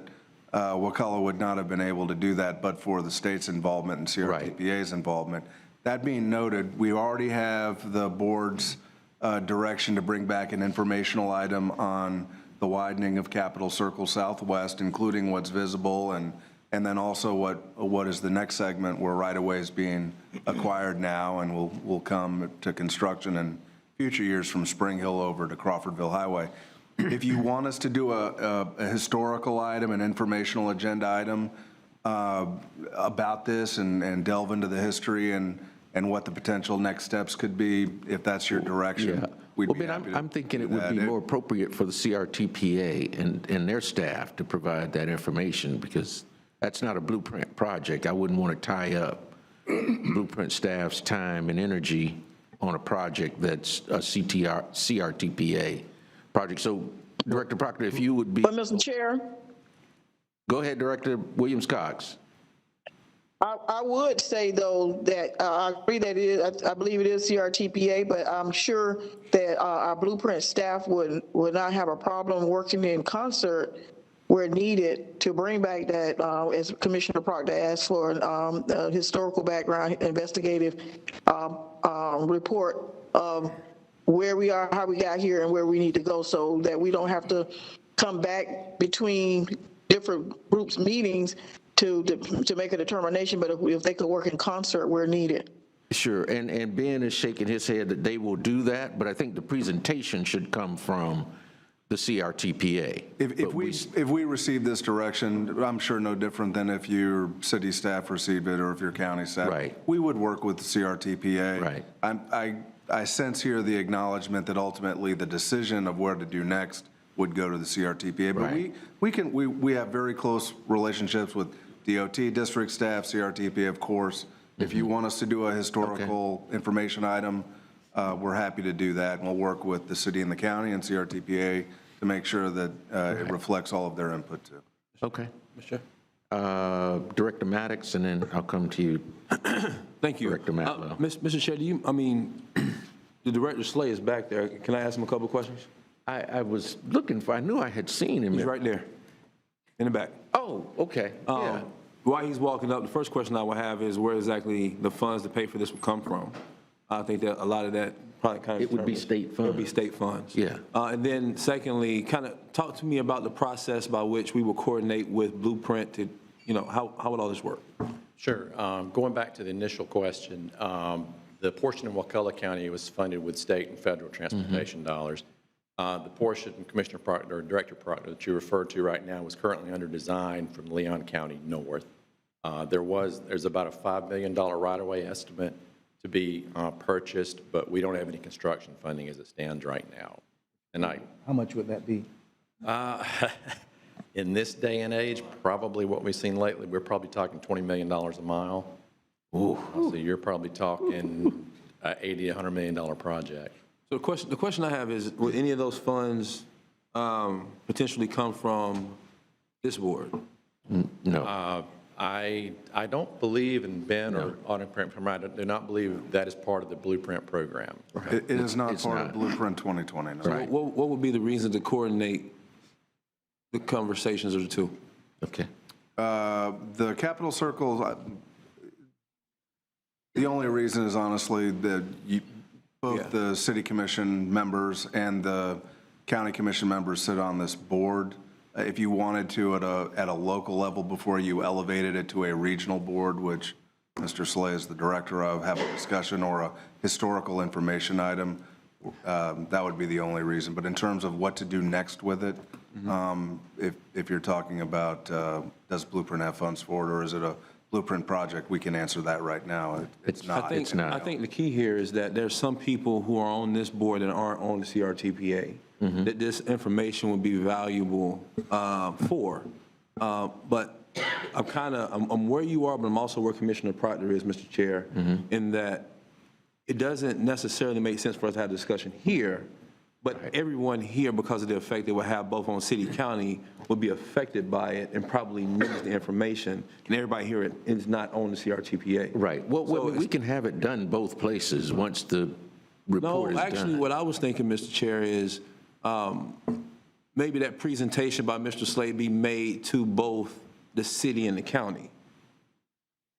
Wakulla would not have been able to do that but for the state's involvement and CRTPA's involvement. That being noted, we already have the board's direction to bring back an informational item on the widening of Capitol Circle Southwest, including what's visible and then also what is the next segment where right-of-way is being acquired now and will come to construction in future years from Spring Hill over to Crawfordville Highway. If you want us to do a historical item, an informational agenda item about this and delve into the history and what the potential next steps could be, if that's your direction, we'd be happy to I'm thinking it would do be that. more appropriate for the CRTPA and their staff to provide that information, because that's not a Blueprint project. I wouldn't want to tie up Blueprint staff's time and energy on a project that's a CRTPA project. So, Director Proctor, if you would be... But, Mr. Chair? Go ahead, Director Williams-Cox. I would say, though, that I agree that I believe it is CRTPA, but I'm sure that our Blueprint staff would not have a problem working in concert where needed to bring back that, as Commissioner Proctor asked for, a historical background, investigative report of where we are, how we got here, and where we need to go, so that we don't have to come back between different groups' meetings to make a determination, but if they could work in concert where needed. Sure, and Ben is shaking his head that they will do that, but I think the presentation should come from the CRTPA. If we receive this direction, I'm sure no different than if your city staff receive it or if your county staff. Right. We would work with the CRTPA. Right. I sense here the acknowledgement that ultimately the decision of where to do next would go to the CRTPA. But we have very close relationships with DOT district staff, CRTPA, of course. If you want us to do a historical information item, we're happy to do that, and we'll work with the city and the county and CRTPA to make sure that it reflects all of their input too. Okay. Mr. Director Maddox, and then I'll come to you. Thank you. Director Matlow. Mr. Chair, the Director Slay is back there. Can I ask him a couple of questions? I was looking for, I knew I had seen him. He's right there, in the back. Oh, okay, yeah. While he's walking up, the first question I would have is where exactly the funds to pay for this will come from. I think that a lot of that probably kind of... It would be state funds. It would be state funds. Yeah. And then secondly, kind of talk to me about the process by which we will coordinate with Blueprint to, how would all this work? Sure. Going back to the initial question, the portion in Wakulla County was funded with state and federal transportation dollars. The portion, Commissioner Proctor, or Director Proctor, that you referred to right now was currently under design from Leon County north. There's about a $5 million right-of-way estimate to be purchased, but we don't have any construction funding as it stands right now. And How much would that be? In this day and age, probably what we've seen lately, we're probably talking $20 million a mile. Ooh. So you're probably talking $80 to $100 million project. So the question I have is, would any of those funds potentially come from this board? No. I don't believe, and Ben or Audit from I do not believe that is part of the Blueprint program. It is not part of Blueprint 2020. No. So what would be the reason to coordinate the conversations of the two? Okay. The Capitol Circle, the only reason is honestly that both the city commission members and the county commission members sit on this board. If you wanted to at a local level before you elevated it to a regional board, which Mr. Slay is the director of, have a discussion or a historical information item, that would be the only reason. But in terms of what to do next with it, if you're talking about does Blueprint have funds for it, or is it a Blueprint project, we can answer that right now. It's not. I think the key here is that there's some people who are on this board that aren't on the CRTPA, that this information would be valuable for. But I'm where you are, but I'm also where Commissioner Proctor is, Mr. Chair, in that it doesn't necessarily make sense for us to have a discussion here, but everyone here, because of the effect it will have both on city, county, will be affected by it and probably needs the information, and everybody here is not on the CRTPA. Right. Well, we can have it done both places once the report is No, done. actually, what I was thinking, Mr. Chair, is maybe that presentation by Mr. Slade be made to both the city and the county.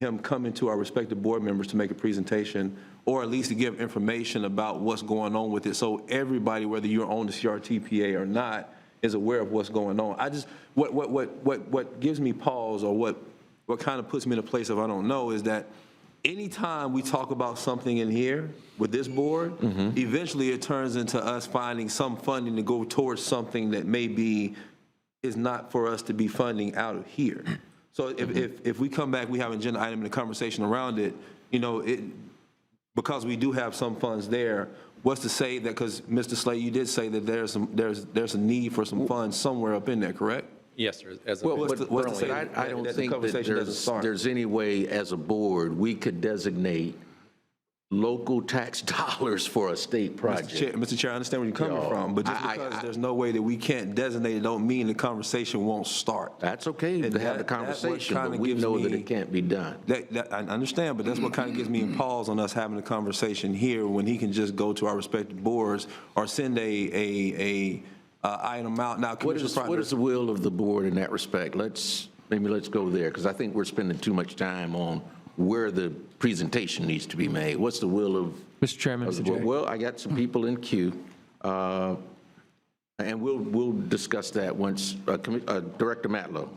Him coming to our respective board members to make a presentation, or at least to give information about what's going on with it, so everybody, whether you're on the CRTPA or not, is aware of what's going on. I just, what gives me pause, or what kind of puts me in a place of I don't know, is that anytime we talk about something in here with this board, eventually it turns into us finding some funding to go towards something that maybe is not for us to be funding out of here. So if we come back, we have an agenda item and a conversation around it, because we do have some funds there, what's to say that, because Mr. Slade, you did say that there's a need for some funds somewhere up in there, correct? Yes, sir. As Well, a, but I don't think that there's any way as a board we could designate local tax dollars for a state project. Mr. Chair, I understand where you're coming from, but just because there's no way that we can't designate it don't mean the conversation won't start. That's okay to have the conversation, but we know that it can't be done. I understand, but that's what kind of gives me a pause on us having a conversation here when he can just go to our respective boards or send a item out. Now, What is the will of the board in that respect? Let's go there, because I think we're spending too much time on where the presentation needs to be made. What's the will of? Mr. Chairman, Mr. Chair. Well, I got some people in queue, and we'll discuss that once, Director Matlow.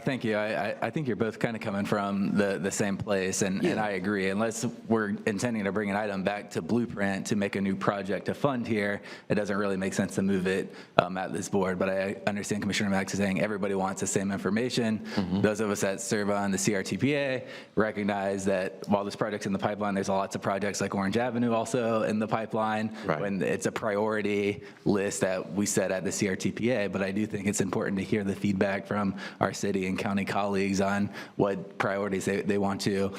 Thank you. I think you're both kind of coming from the same place, and I agree. Unless we're intending to bring an item back to Blueprint to make a new project to fund here, it doesn't really make sense to move it at this board. But I understand Commissioner Max is saying everybody wants the same information. Those of us that serve on the CRTPA recognize that while this project's in the pipeline, there's lots of projects like Orange Avenue also in the pipeline. Right. When it's a priority list that we set at the CRTPA. But I do think it's important to hear the feedback from our city and county colleagues on what priorities they want to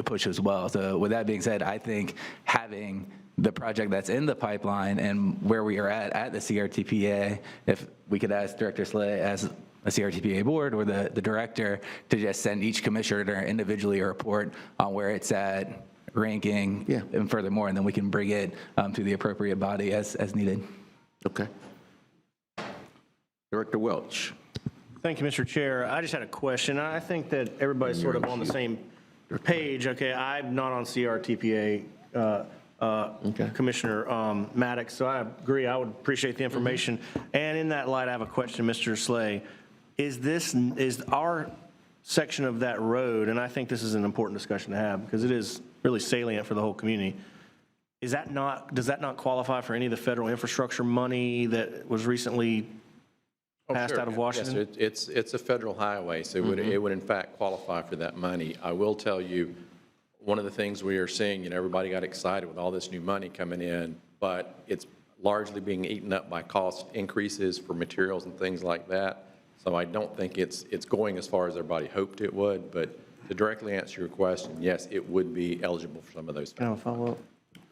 push as well. So with that being said, I think having the project that's in the pipeline and where we are at the CRTPA, if we could ask Director Slay as a CRTPA board or the director to just send each commissioner individually a report on where it's at, ranking, and furthermore, and then we can bring it to the appropriate body as needed. Okay. Director Welch. Thank you, Mr. Chair. I just had a question. I think that everybody's sort of on the same page. Okay, I'm not on CRTPA, Commissioner Maddox, so I agree. I would appreciate the information. And in that light, I have a question, Mr. Slay. Is our section of that road, and I think this is an important discussion to have because it is really salient for the whole community, does that not qualify for any of the federal infrastructure money that was recently passed out of Washington? Yes, it's a federal highway, so it would in fact qualify for that money. I will tell you, one of the things we are seeing, everybody got excited with all this new money coming in, but it's largely being eaten up by cost increases for materials and things like that. So I don't think it's going as far as everybody hoped it would, but to directly answer your question, yes, it would be eligible for some of those. Can I follow up?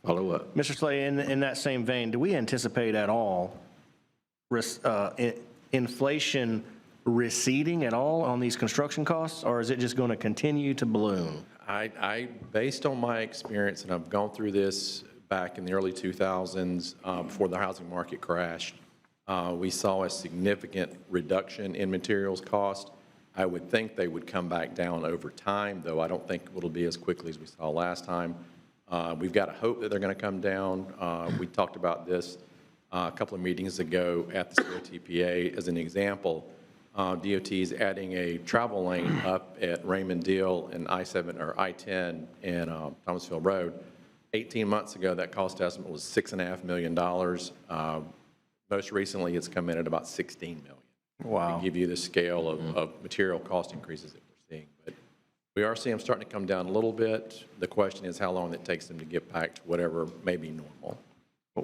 Follow up. Mr. Slay, in that same vein, do we anticipate at all inflation receding at all on these construction costs, or is it just going to continue to balloon? Based on my experience, and I've gone through this back in the early 2000s before the housing market crashed, we saw a significant reduction in materials cost. I would think they would come back down over time, though I don't think it'll be as quickly as we saw last time. We've got to hope that they're going to come down. We talked about this a couple of meetings ago at the CRTPA as an example. DOT is adding a travel lane up at Raymond Deal and I-7 or I-10 and Thomasville Road. 18 months ago, that cost estimate was $6.5 million. Most recently, it's come in at about $16 million. Wow. To give you the scale of material cost increases that we're seeing. But we are seeing them starting to come down a little bit. The question is how long it takes them to get back to whatever may be normal.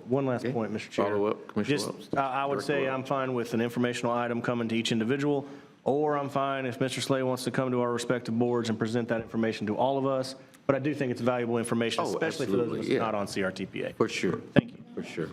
One last point, Mr. Chair. Follow up, Commissioner I would say I'm fine with an informational item coming to each individual or I'm fine if Mr. Slay wants to come to our respective boards and present that information to all of us. But I do think it's valuable information, especially for those of us not on CRTPA. For sure. Thank you. For sure.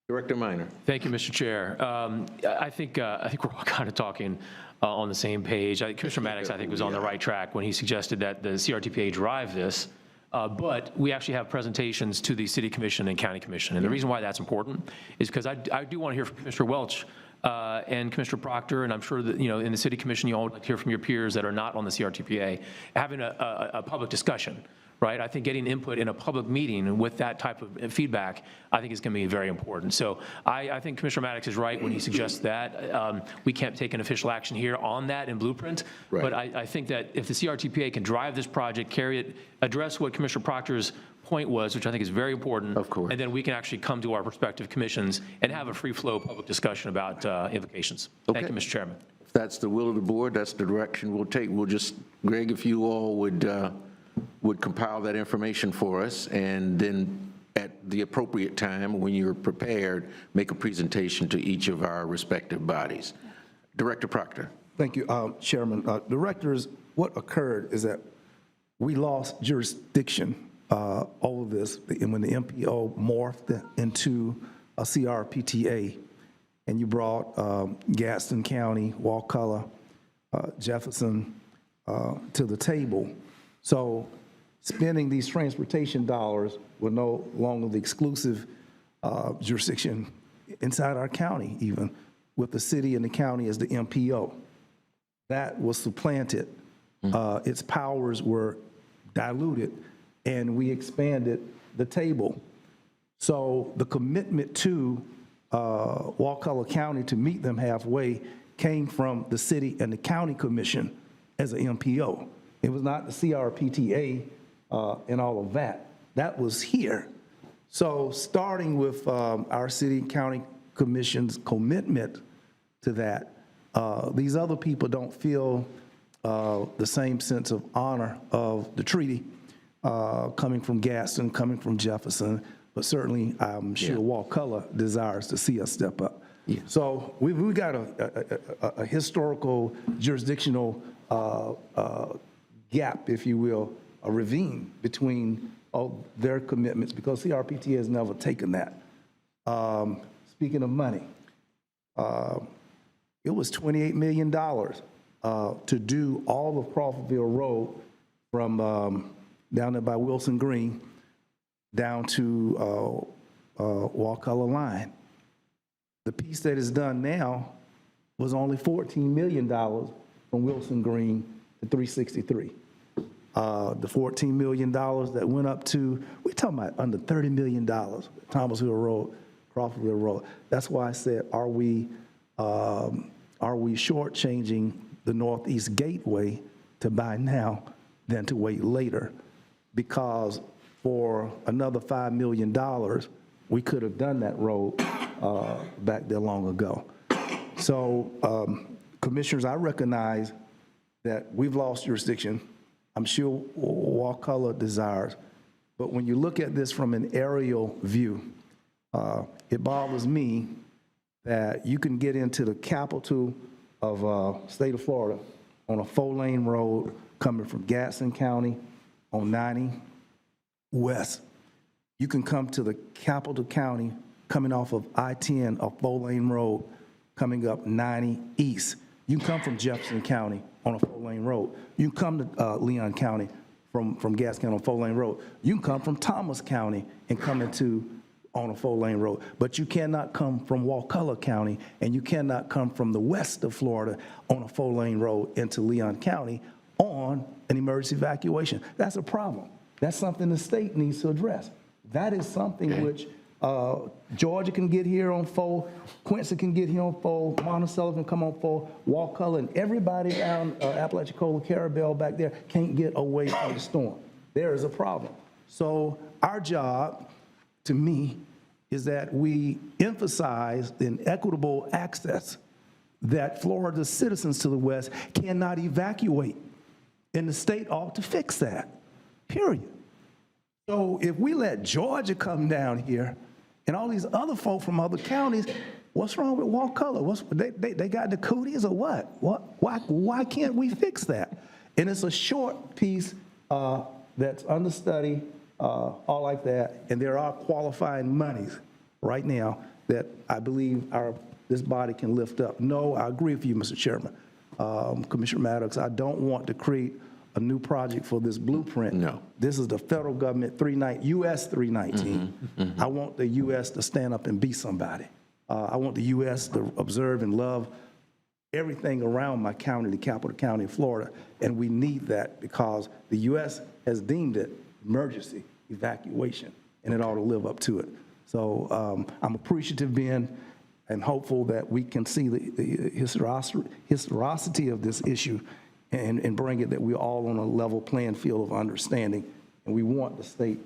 Director Minor. Thank you, Mr. Chair. I think we're all kind of talking on the same page. Commissioner Maddox, I think, was on the right track when he suggested that the CRTPA drive this. But we actually have presentations to the City Commission and County Commission. And the reason why that's important is because I do want to hear from Commissioner Welch and Commissioner Proctor, and I'm sure that, in the City Commission, you all would like to hear from your peers that are not on the CRTPA, having a public discussion, right? I think getting input in a public meeting with that type of feedback, I think is going to be very important. So I think Commissioner Maddox is right when he suggests that. We can't take an official action here on that in Blueprint, but I think that if the CRTPA can drive this project, carry it, address what Commissioner Proctor's point was, which I think is very important. Of course. And then we can actually come to our respective commissions and have a free-flow public discussion about implications. Okay. Thank you, Mr. Chairman. If that's the will of the board, that's the direction we'll take. We'll just, Greg, if you all would compile that information for us, and then at the appropriate time, when you're prepared, make a presentation to each of our respective bodies. Director Proctor. Thank you, Chairman. Directors, what occurred is that we lost jurisdiction over this, and when the MPO morphed into a CRPTA, and you brought Gaston County, Wakulla, Jefferson to the table. So spending these transportation dollars were no longer the exclusive jurisdiction inside our county, even with the city and the county as the MPO. That was supplanted. Its powers were diluted, and we expanded the table. So the commitment to Wakulla County to meet them halfway came from the city and the county commission as an MPO. It was not the CRPTA and all of that. That was here. So starting with our city and county commission's commitment to that, these other people don't feel the same sense of honor of the treaty coming from Gaston, coming from Jefferson, but certainly I'm sure Wakulla desires to see us step up. So we got a historical jurisdictional gap, if you will, a ravine between their commitments, because CRPT has never taken that. Speaking of money, it was $28 million to do all of Crawfordville Road from down there by Wilson Green down to Wakulla Line. The piece that is done now was only $14 million from Wilson Green to 363. The $14 million that went up to, we're talking about under $30 million, Thomasville Road, Crawfordville Road. That's why I said, are we shortchanging the Northeast Gateway to buy now than to wait later? Because for another $5 million, we could have done that road back there long ago. So, commissioners, I recognize that we've lost jurisdiction. I'm sure Wakulla desires, but when you look at this from an aerial view, it bothers me that you can get into the capital of state of Florida on a 4-lane road coming from Gaston County on 90 West. You can come to the capital county coming off of I-10, a 4-lane road coming up 90 East. You can come from Jefferson County on a 4-lane road. You can come to Leon County from Gaston County on a 4-lane road. You can come from Thomas County and come into on a 4-lane road. But you cannot come from Wakulla County, and you cannot come from the west of Florida on a 4-lane road into Leon County on an emergency evacuation. That's a problem. That's something the state needs to address. That is something which Georgia can get here on 4, Quincy can get here on 4, Monticello can come on 4, Wakulla and everybody down Apalachicola, Carabel back there can't get away from the storm. There is a problem. So our job, to me, is that we emphasize the equitable access that Florida's citizens to the west cannot evacuate. And the state ought to fix that, period. So if we let Georgia come down here and all these other folk from other counties, What's wrong with Wakulla? They got the cooties or what? Why can't we fix that? And it's a short piece that's under study, all like that, and there are qualifying monies right now that I believe this body can lift up. No, I agree with you, Mr. Chairman. Commissioner Maddox, I don't want to create a new project for this blueprint. No. This is the federal government US 319. I want the US to stand up and be somebody. I want the US to observe and love everything around my county, the capital county of Florida, and we need that because the US has deemed it emergency evacuation, and it ought to live up to it. So I'm appreciative, Ben, and hopeful that we can see the historicity of this issue and bring it that we're all on a level playing field of understanding. And we want the state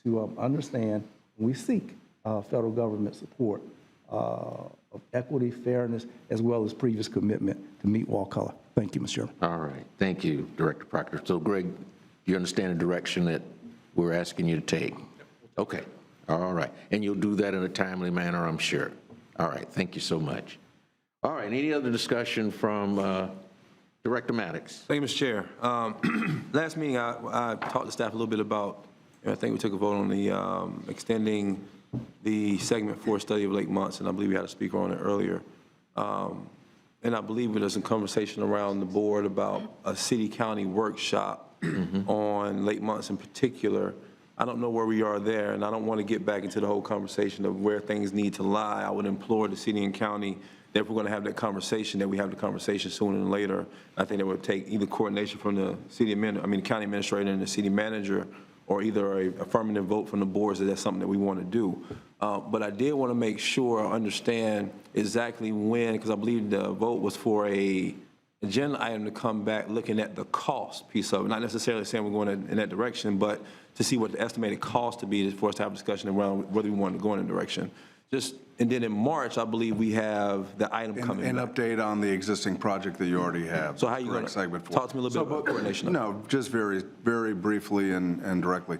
to understand, and we seek federal government support of equity, fairness, as well as previous commitment to meet Wakulla. Thank you, Mr. Chairman. All right. Thank you, Director Proctor. So, Greg, you understand the direction that we're asking you to take? Okay. All right. And you'll do that in a timely manner, I'm sure. All right. Thank you so much. All right. Any other discussion from Director Maddox? Thank you, Mr. Chair. Last meeting, I talked to staff a little bit about, I think we took a vote on the extending the segment 4 study of Lake Munson. I believe we had a speaker on it earlier. And I believe there's some conversation around the board about a city-county workshop on Lake Munson in particular. I don't know where we are there, and I don't want to get back into the whole conversation of where things need to lie. I would implore the city and county that if we're going to have that conversation, that we have the conversation sooner than later. I think it would take either coordination from the county administrator and the city manager, or either a affirmative vote from the boards that that's something that we want to do. But I did want to make sure I understand exactly when, because I believe the vote was for a agenda item to come back looking at the cost piece of it, not necessarily saying we're going in that direction, but to see what the estimated cost to be for us to have a discussion around whether we want to go in a direction. And then in March, I believe we have the item coming An back. update on the existing project that you already have. So how you going to segment 4. talk to me a little bit about coordination? No, just very, very briefly and directly.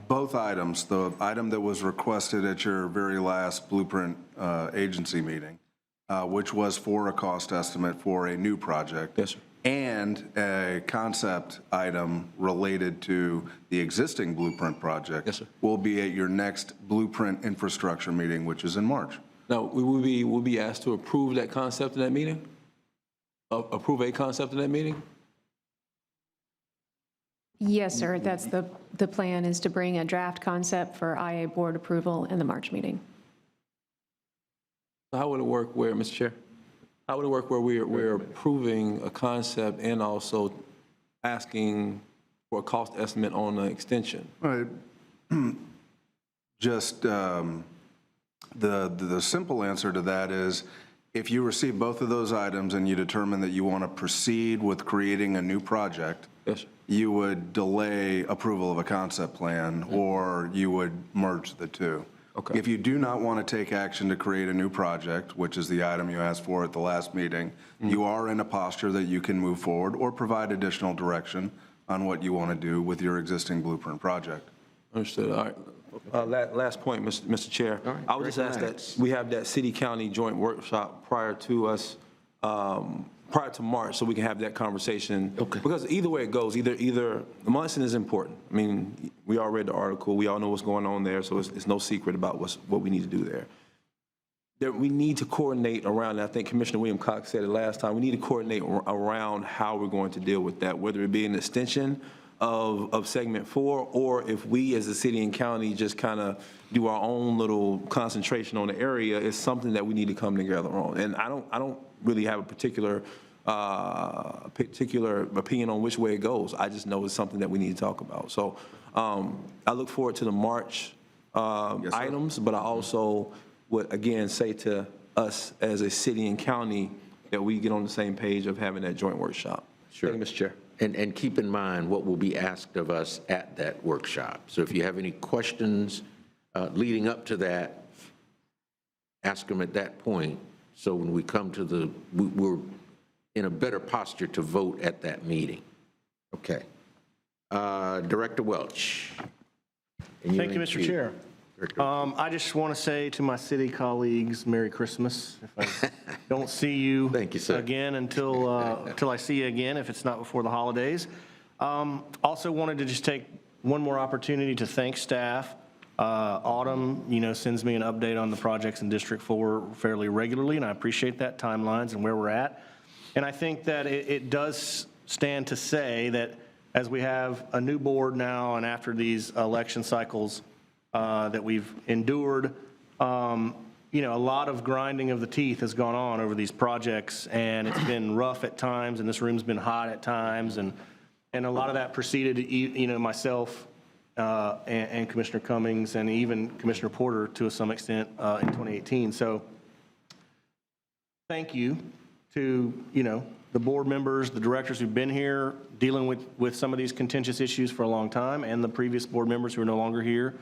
Both items, the item that was requested at your very last Blueprint agency meeting, which was for a cost estimate for a new project. Yes, sir. And a concept item related to the existing Blueprint project. Yes, sir. Will be at your next Blueprint infrastructure meeting, which is in March. Now, we'll be asked to approve that concept in that meeting? Approve a concept in that meeting? Yes, sir. That's the plan, is to bring a draft concept for IA board approval in the March meeting. So how would it work where, Mr. Chair? How would it work where we're approving a concept and also asking for a cost estimate on the extension? Right. Just the simple answer to that is, if you receive both of those items and you determine that you want to proceed with creating a new project, yes, sir. You would delay approval of a concept plan, or you would merge the two. Okay. If you do not want to take action to create a new project, which is the item you asked for at the last meeting, you are in a posture that you can move forward or provide additional direction on what you want to do with your existing Blueprint project. Understood. All right. Last point, Mr. Chair. All right. I would just ask that we have that city-county joint workshop prior to us, prior to March, so we can have that conversation. Okay. Because either way it goes, either Munson is important. I mean, we all read the article. We all know what's going on there, so it's no secret about what we need to do there. We need to coordinate around, and I think Commissioner William Cox said it last time, we need to coordinate around how we're going to deal with that, whether it be an extension of segment 4, or if we as a city and county just kind of do our own little concentration on the area, it's something that we need to come together on. And I don't really have a particular opinion on which way it goes. I just know it's something that we need to talk about. So I look forward to the March items, but I also would again say to us as a city and county that we get on the same page of having that joint workshop. Sure. Thank you, Mr. Chair. And keep in mind what will be asked of us at that workshop. So if you have any questions leading up to that, ask them at that point. So when we come to we're in a better posture to vote at that meeting. Okay. Director Welch. Thank you, Mr. Chair. I just want to say to my city colleagues, Merry Christmas. If I don't see you, Thank you, sir. again until I see you again, if it's not before the holidays. Also wanted to just take one more opportunity to thank staff. Autumn, sends me an update on the projects in District 4 fairly regularly, and I appreciate that, timelines and where we're at. And I think that it does stand to say that as we have a new board now and after these election cycles that we've endured, a lot of grinding of the teeth has gone on over these projects, and it's been rough at times, and this room's been hot at times, and a lot of that preceded, myself and Commissioner Cummings and even Commissioner Porter to some extent in 2018. So thank you to, the board members, the directors who've been here dealing with some of these contentious issues for a long time, and the previous board members who are no longer here.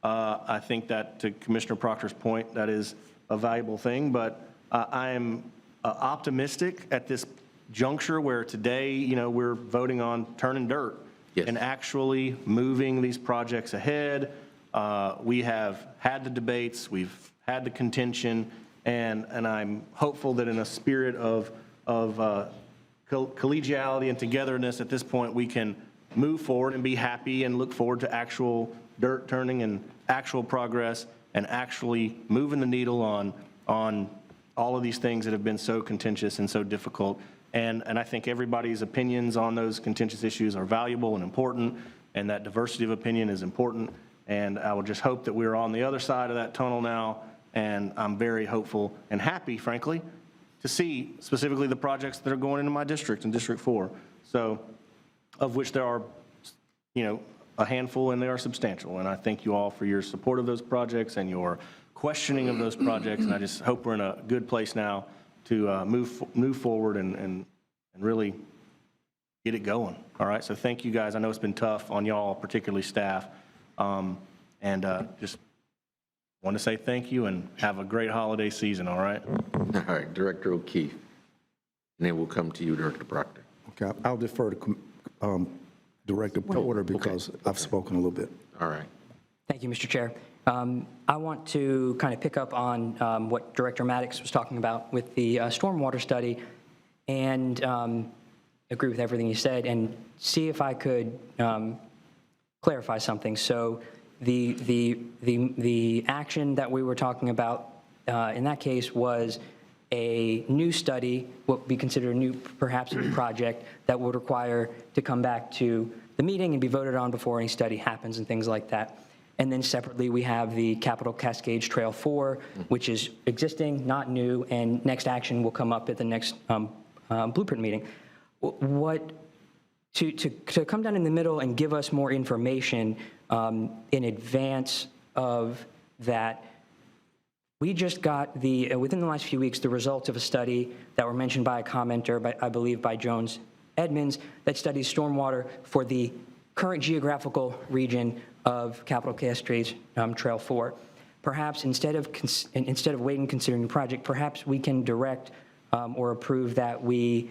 I think that, to Commissioner Proctor's point, that is a valuable thing, but I am optimistic at this juncture where today, we're voting on turning dirt and actually moving these projects ahead. We have had the debates, we've had the contention, and I'm hopeful that in a spirit of collegiality and togetherness at this point, we can move forward and be happy and look forward to actual dirt turning and actual progress and actually moving the needle on all of these things that have been so contentious and so difficult. And I think everybody's opinions on those contentious issues are valuable and important, and that diversity of opinion is important. And I will just hope that we're on the other side of that tunnel now, and I'm very hopeful and happy, frankly, to see specifically the projects that are going into my district in District 4. So, of which there are, a handful, and they are substantial. And I thank you all for your support of those projects and your questioning of those projects. And I just hope we're in a good place now to move forward and really get it going. All right. So thank you guys. I know it's been tough on y'all, particularly staff. Just want to say thank you and have a great holiday season. All right. All right, Director O'Keefe. And then we'll come to you, Director Proctor. Okay, I'll defer to Director Porter because I've spoken a little bit. All right. Thank you, Mr. Chair. I want to kind of pick up on what Director Maddox was talking about with the stormwater study and agree with everything he said and see if I could clarify something. So the action that we were talking about in that case was a new study, what would be considered a new, perhaps a new project that would require to come back to the meeting and be voted on before any study happens and things like that. And then separately, we have the Capital Cascades Trail 4, which is existing, not new, and next action will come up at the next blueprint meeting. To come down in the middle and give us more information in advance of that, we just got within the last few weeks, the results of a study that were mentioned by a commenter, I believe by Jones Edmonds, that studies stormwater for the current geographical region of Capital Cascades Trail 4. Perhaps instead of waiting and considering the project, perhaps we can direct or approve that we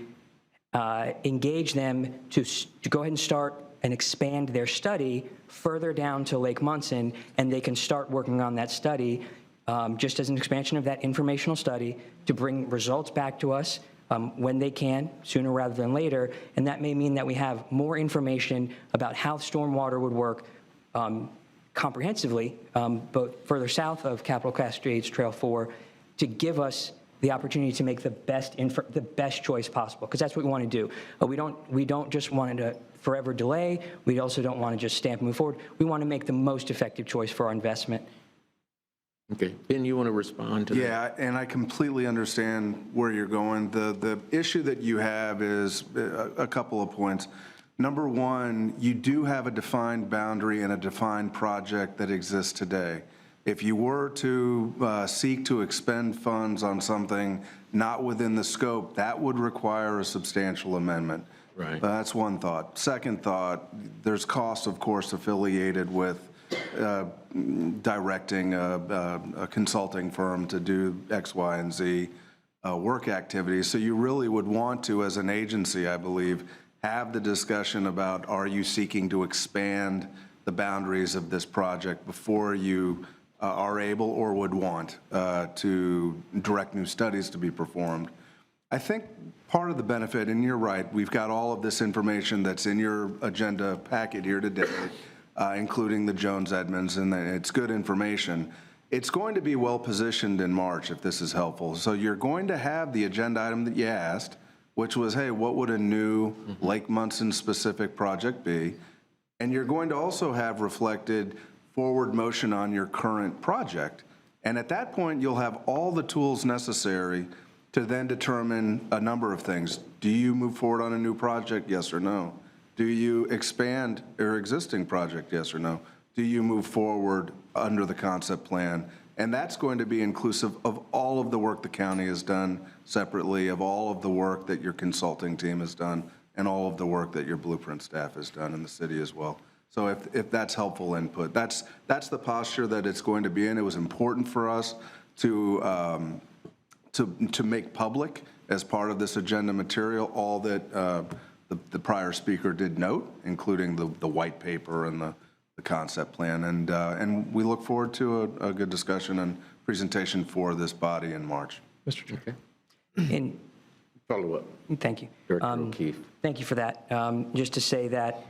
engage them to go ahead and start and expand their study further down to Lake Munson, and they can start working on that study just as an expansion of that informational study to bring results back to us when they can, sooner rather than later. And that may mean that we have more information about how stormwater would work comprehensively, both further south of Capital Cascades Trail 4, to give us the opportunity to make the best choice possible, because that's what we want to do. We don't just want to forever delay. We also don't want to just stamp and move forward. We want to make the most effective choice for our investment. Okay, Ben, you want to respond to that? Yeah, and I completely understand where you're going. The issue that you have is a couple of points. Number one, you do have a defined boundary and a defined project that exists today. If you were to seek to expend funds on something not within the scope, that would require a substantial amendment. Right. That's one thought. Second thought, there's costs, of course, affiliated with directing a consulting firm to do X, Y, and Z work activities. So you really would want to, as an agency, I believe, have the discussion about, are you seeking to expand the boundaries of this project before you are able or would want to direct new studies to be performed. I think part of the benefit, and you're right, we've got all of this information that's in your agenda packet here today, including the Jones-Edmonds, and it's good information. It's going to be well-positioned in March, if this is helpful. So you're going to have the agenda item that you asked, which was, hey, what would a new Lake Munson-specific project be? And you're going to also have reflected forward motion on your current project. And at that point, you'll have all the tools necessary to then determine a number of things. Do you move forward on a new project, yes or no? Do you expand your existing project, yes or no? Do you move forward under the concept plan? And that's going to be inclusive of all of the work the county has done separately, of all of the work that your consulting team has done, and all of the work that your Blueprint staff has done in the city as well. So if that's helpful input, that's the posture that it's going to be in. It was important for us to make public as part of this agenda material all that the prior speaker did note, including the white paper and the concept plan. And we look forward to a good discussion and presentation for this body in March. Mr. Chair. Okay. And follow up. Thank you. Director O'Keefe. Thank you for that. Just to say that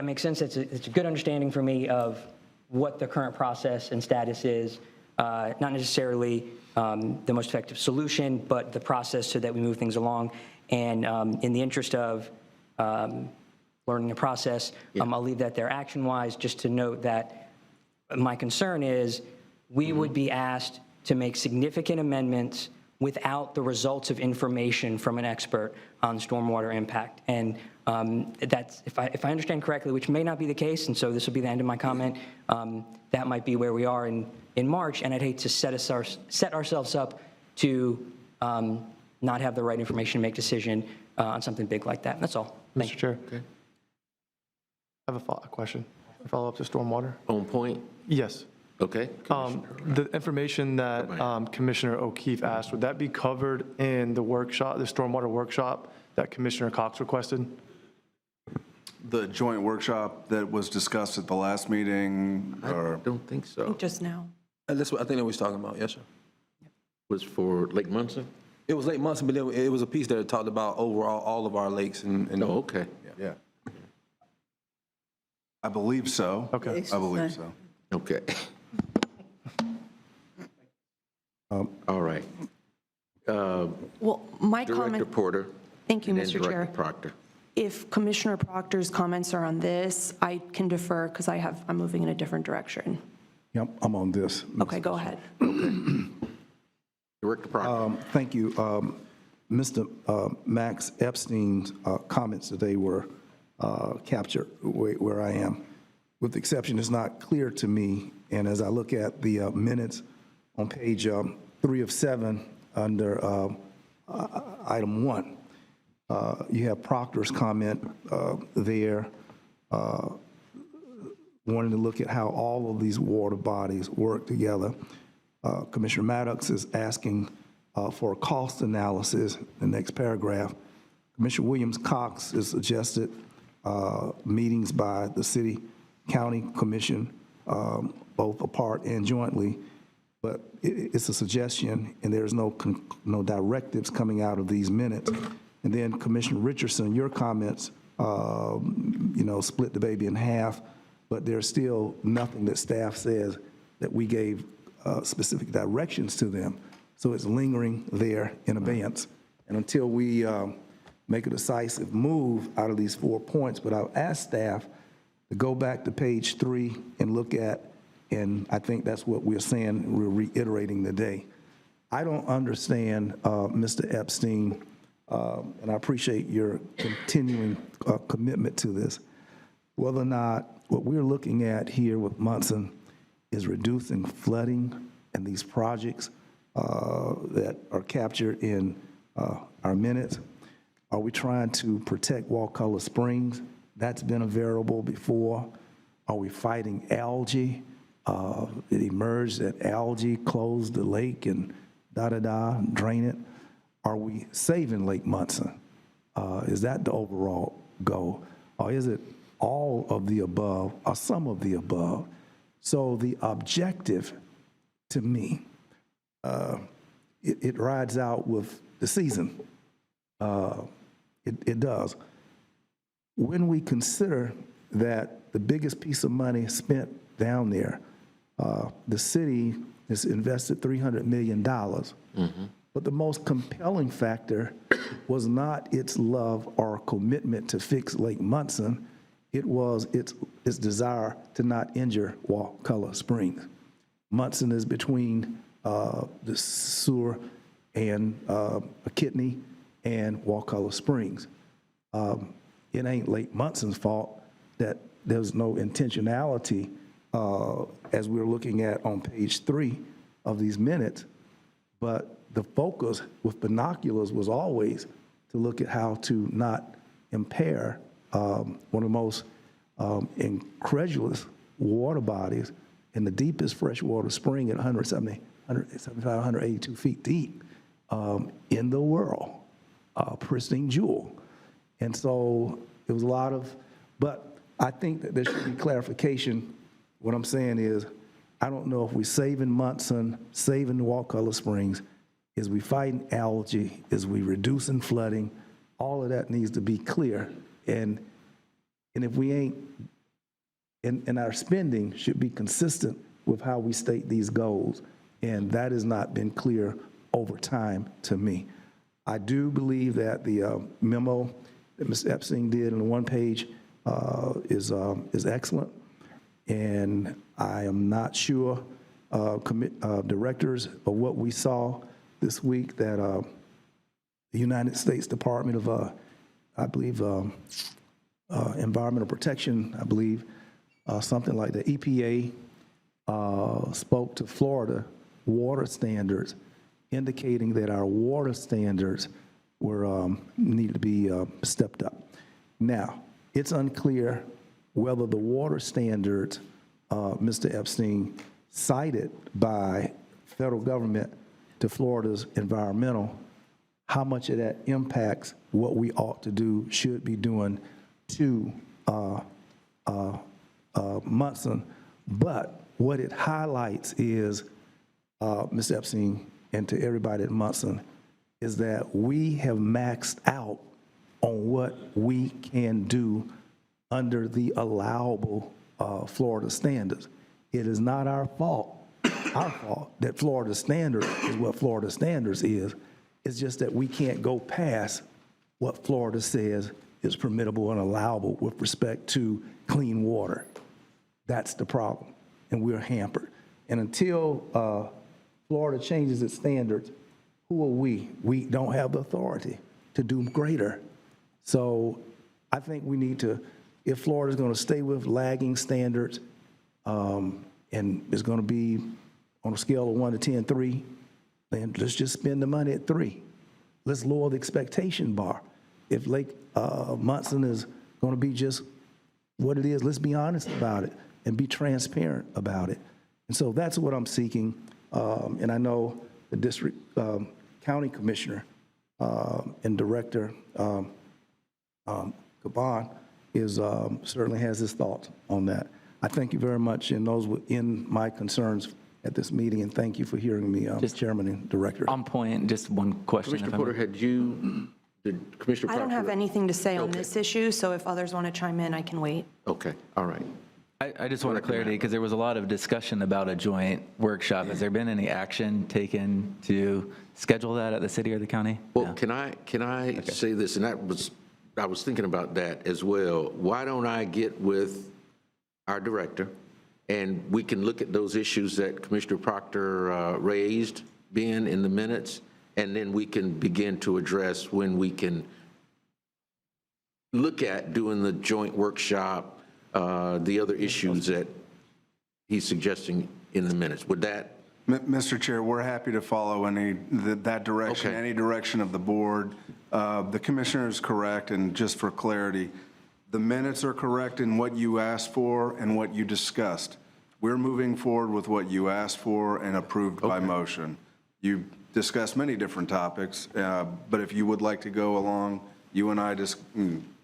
makes sense. It's a good understanding for me of what the current process and status is, not necessarily the most effective solution, but the process so that we move things along. And in the interest of learning the process, I'll leave that there action-wise, just to note that my concern is we would be asked to make significant amendments without the results of information from an expert on stormwater impact. And that's, if I understand correctly, which may not be the case, and so this will be the end of my comment, that might be where we are in March, and I'd hate to set ourselves up to not have the right information to make decision on something big like that. That's all. Thank you. Mr. Chair. Okay. I have a question. A follow-up to stormwater. On point? Yes. Okay. The information that Commissioner O'Keefe asked, would that be covered in the workshop, the stormwater workshop that Commissioner Cox requested? The joint workshop that was discussed at the last meeting, or? I don't think so. Just now. That's what I think that we're talking about, yes, sir. Was for Lake Munson? It was Lake Munson, but it was a piece that talked about overall all of our lakes and oh, okay. Yeah. I believe so. Okay. I believe so. Okay. All right. Well, my Director comment, Porter. thank you, and then Mr. Director Chair. Proctor. If Commissioner Proctor's comments are on this, I can defer because I'm moving in a different direction. Yep, I'm on this. Okay, go ahead. Director Proctor. Thank you. Mr. Max Epstein's comments today were captured where I am. With the exception, it's not clear to me, and as I look at the minutes on page 3 of 7 under item 1, you have Proctor's comment there, wanting to look at how all of these water bodies work together. Commissioner Maddox is asking for a cost analysis, the next paragraph. Commissioner Williams-Cox has suggested meetings by the city, county commission, both apart and jointly, but it's a suggestion, and there's no directives coming out of these minutes. And then Commissioner Richardson, your comments, split the baby in half, but there's still nothing that staff says that we gave specific directions to them. So it's lingering there in abeyance. And until we make a decisive move out of these 4 points, but I'll ask staff to go back to page 3 and look at, and I think that's what we're saying, we're reiterating today. I don't understand, Mr. Epstein, and I appreciate your continuing commitment to this, whether or not what we're looking at here with Munson is reducing flooding and these projects that are captured in our minutes. Are we trying to protect Wakulla Springs? That's been a variable before. Are we fighting algae? It emerged that algae closed the lake and drain it. Are we saving Lake Munson? Is that the overall goal? Or is it all of the above or some of the above? So the objective to me. It rides out with the season. It does. When we consider that the biggest piece of money spent down there, the city has invested $300 million. But the most compelling factor was not its love or commitment to fix Lake Munson. It was its desire to not injure Wakulla Springs. Munson is between the sewer and a kidney and Wakulla Springs. It ain't Lake Munson's fault that there's no intentionality, as we're looking at on page 3 of these minutes, but the focus with binoculars was always to look at how to not impair one of the most incredulous water bodies in the deepest freshwater spring at 175, 182 feet deep in the world, pristine jewel. And so it was a lot of, but I think that there should be clarification. What I'm saying is, I don't know if we're saving Munson, saving the Wakulla Springs, is we fighting algae, is we reducing flooding. All of that needs to be clear. And if we ain't, and our spending should be consistent with how we state these goals. And that has not been clear over time to me. I do believe that the memo that Ms. Epstein did on the one page is excellent. And I am not sure, directors, of what we saw this week that the United States Department of, I believe, Environmental Protection, I believe, something like the EPA, spoke to Florida water standards, indicating that our water standards were needed to be stepped up. Now, it's unclear whether the water standards, Mr. Epstein, cited by federal government to Florida's environmental, how much of that impacts what we ought to do, should be doing to Munson. But what it highlights is, Ms. Epstein, and to everybody at Munson, is that we have maxed out on what we can do under the allowable Florida standards. It is not our fault that Florida standard is what Florida standards is. It's just that we can't go past what Florida says is permissible and allowable with respect to clean water. That's the problem, and we're hampered. And until Florida changes its standards, who are we? We don't have the authority to do greater. So I think we need to, if Florida's going to stay with lagging standards, and it's going to be on a scale of 1 to 10, 3, then let's just spend the money at 3. Let's lower the expectation bar. If Lake Munson is going to be just what it is, let's be honest about it and be transparent about it. And so that's what I'm seeking. And I know the district county commissioner and director, Caban, is certainly has his thoughts on that. I thank you very much, and those were in my concerns at this meeting, and thank you for hearing me, Chairman and Director. On point, just one question. Commissioner Porter, did Commissioner I don't Proctor- have anything to say on this issue, so if others want to chime in, I can wait. Okay, all right. I just want clarity, because there was a lot of discussion about a joint workshop. Has there been any action taken to schedule that at the city or the county? Well, can I say this, and I was thinking about that as well. Why don't I get with our director, and we can look at those issues that Commissioner Proctor raised, being in the minutes, and then we can begin to address when we can look at doing the joint workshop, the other issues that he's suggesting in the minutes. Would that? Mr. Chair, we're happy to follow that direction, any direction of the board. The commissioner is correct, and just for clarity, the minutes are correct in what you asked for and what you discussed. We're moving forward with what you asked for and approved by motion. You discussed many different topics, but if you would like to go along, you and I just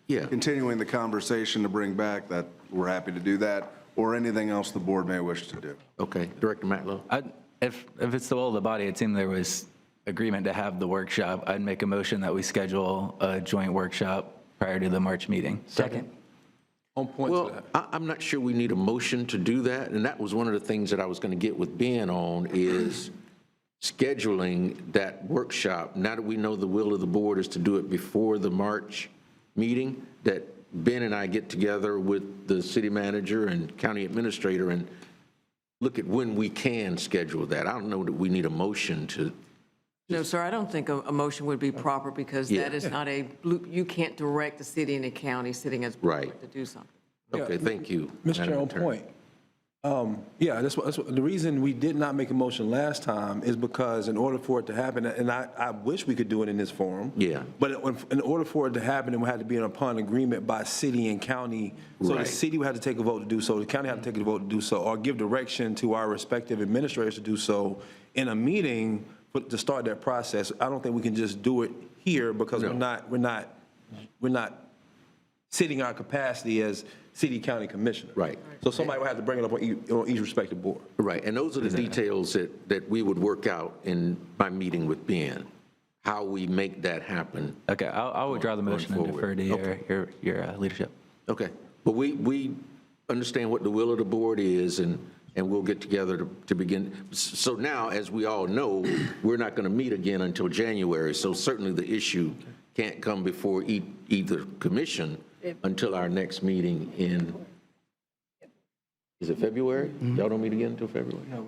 continuing the conversation to bring back that, we're happy to do that, or anything else the board may wish to do. Okay, Director Matlow. If it's the will of the body, it seemed there was agreement to have the workshop. I'd make a motion that we schedule a joint workshop prior to the March meeting. Second. On point to Well, that. I'm not sure we need a motion to do that, and that was one of the things that I was going to get with Ben on is scheduling that workshop. Now that we know the will of the board is to do it before the March meeting, that Ben and I get together with the city manager and county administrator and look at when we can schedule that. I don't know that we need a motion to. No, sir, I don't think a motion would be proper because that is not you can't direct the city and the county sitting as board to do something. Okay, thank you. Mr. Chair, on point. Yeah, that's what, the reason we did not make a motion last time is because in order for it to happen, and I wish we could do it in this forum. Yeah. But in order for it to happen, it would have to be upon agreement by city and county. So the city would have to take a vote to do so, the county had to take a vote to do so, or give direction to our respective administrators to do so in a meeting to start that process. I don't think we can just do it here because we're not sitting our capacity as city county commissioner. Right. So somebody will have to bring it up on each respective board. Right, and those are the details that we would work out in my meeting with Ben, how we make that happen. Okay, I'll withdraw the motion and defer to your leadership. Okay, but we understand what the will of the board is, and we'll get together to begin. So now, as we all know, we're not going to meet again until January, so certainly the issue can't come before either commission until our next meeting in, is it February? Y'all don't meet again until February? No,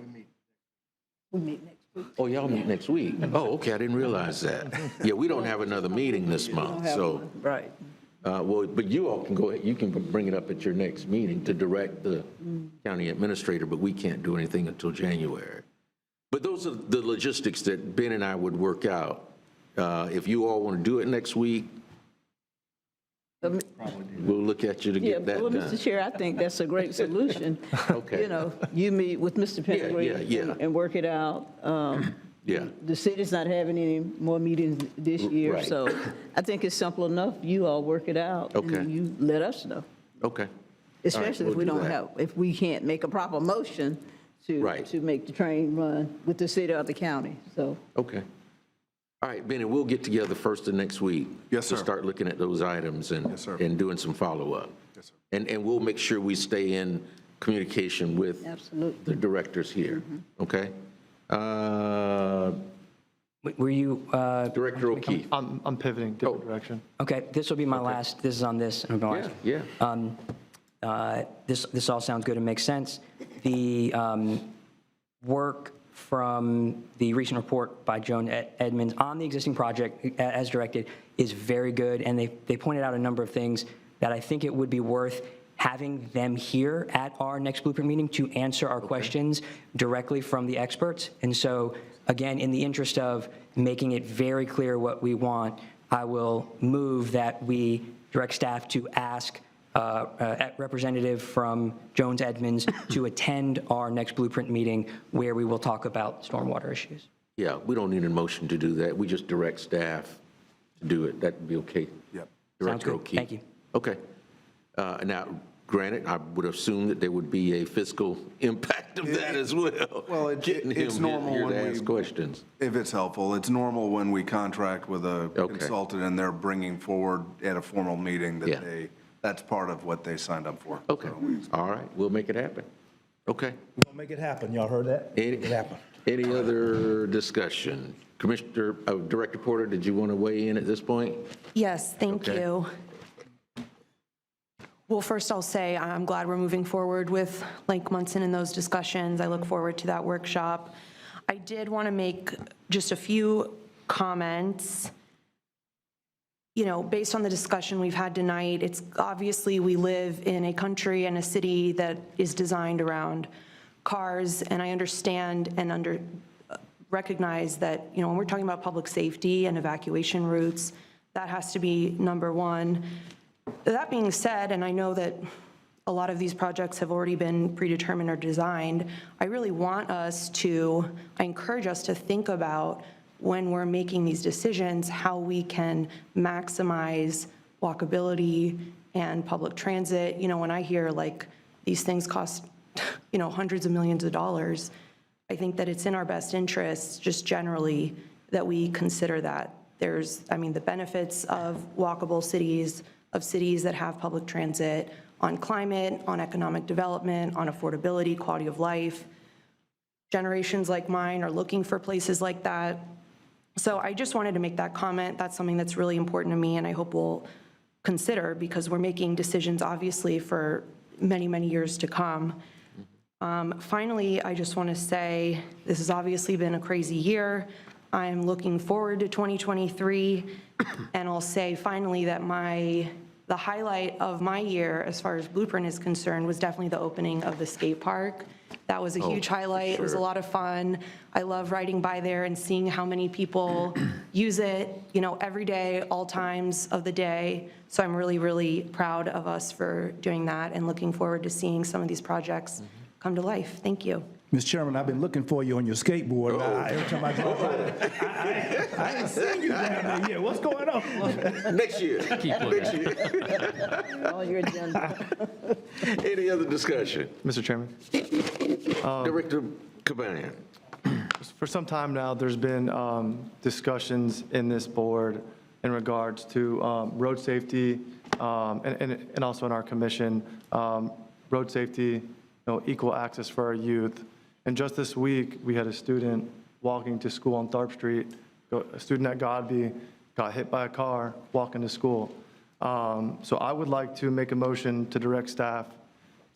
we meet next week. Oh, y'all meet next week? Oh, okay, I didn't realize that. Yeah, we don't have another meeting this month, so. Right. Well, but you all can go ahead, you can bring it up at your next meeting to direct the county administrator, but we can't do anything until January. But those are the logistics that Ben and I would work out. If you all want to do it next week, we'll look at you to get that well, done. Mr. Chair, I think that's a great solution. Okay. You know, you meet with Mr. Pendergreen and work it out. Yeah. The city's not having any more meetings this year, Right. so I think it's simple enough. You all work it out. Okay. And you let us know. Okay. Especially if we we'll do don't that. have, if we can't make a proper motion to make the train run with the city or the county, so. Okay. All right, Benny, we'll get together first of next week. Yes, sir. To start looking at those items and doing some follow-up. Yes, sir. And we'll make sure we stay in communication with Absolutely. the directors here, okay? Were you? Director O'Keefe. I'm pivoting different direction. Okay, this will be my last, this is on this. and my last. This all sounds good and makes sense. The work from the recent report by Joan Edmonds on the existing project as directed is very good, and they pointed out a number of things that I think it would be worth having them here at our next Blueprint meeting to answer our questions directly from the experts. And so, again, in the interest of making it very clear what we want, I will move that we direct staff to ask a representative from Jones Edmonds to attend our next Blueprint meeting where we will talk about stormwater issues. Yeah, we don't need a motion to do that. We just direct staff to do it. That'd be okay. Yep. Director good. O'Keefe. Thank you. Okay. Now, granted, I would assume that there would be a fiscal impact of that as well. Well, Getting it's him normal here when to we, ask questions. if it's helpful, it's normal when we contract with a consultant and they're bringing forward at a formal meeting that that's part of what they signed up for. Okay, all right, we'll make it happen. Okay. We're going to make it happen. Y'all heard that? Make it happen. Any other discussion? Director Porter, did you want to weigh in at this point? Yes, thank you. Well, first I'll say I'm glad we're moving forward with Lake Munson in those discussions. I look forward to that workshop. I did want to make just a few comments. You know, based on the discussion we've had tonight, it's obviously we live in a country and a city that is designed around cars, and I understand and recognize that, you know, when we're talking about public safety and evacuation routes, that has to be number one. That being said, and I know that a lot of these projects have already been predetermined or designed, I really want us to, I encourage us to think about when we're making these decisions, how we can maximize walkability and public transit. You know, when I hear like these things cost, you know, hundreds of millions of dollars, I think that it's in our best interests, just generally, that we consider that. The benefits of walkable cities, of cities that have public transit, on climate, on economic development, on affordability, quality of life. Generations like mine are looking for places like that. So I just wanted to make that comment. That's something that's really important to me, and I hope we'll consider, because we're making decisions, obviously, for many, many years to come. Finally, I just want to say, this has obviously been a crazy year. I'm looking forward to 2023, and I'll say finally that the highlight of my year, as far as Blueprint is concerned, was definitely the opening of the skate park. That was a huge highlight. It was a lot of fun. I love riding by there and seeing how many people use it, every day, all times of the day. So I'm really, really proud of us for doing that and looking forward to seeing some of these projects come to life. Thank you. Mr. Chairman, I've been looking for you on your skateboard. Every time I drive by, I ain't seen you down there yet. What's going on? Next year. Next year. On your agenda. Any other discussion? Mr. Chairman. Director Caban. For some time now, there's been discussions in this board in regards to road safety and also in our commission, road safety, equal access for our youth. And just this week, we had a student walking to school on Tharp Street, a student at Godby, got hit by a car walking to school. So I would like to make a motion to direct staff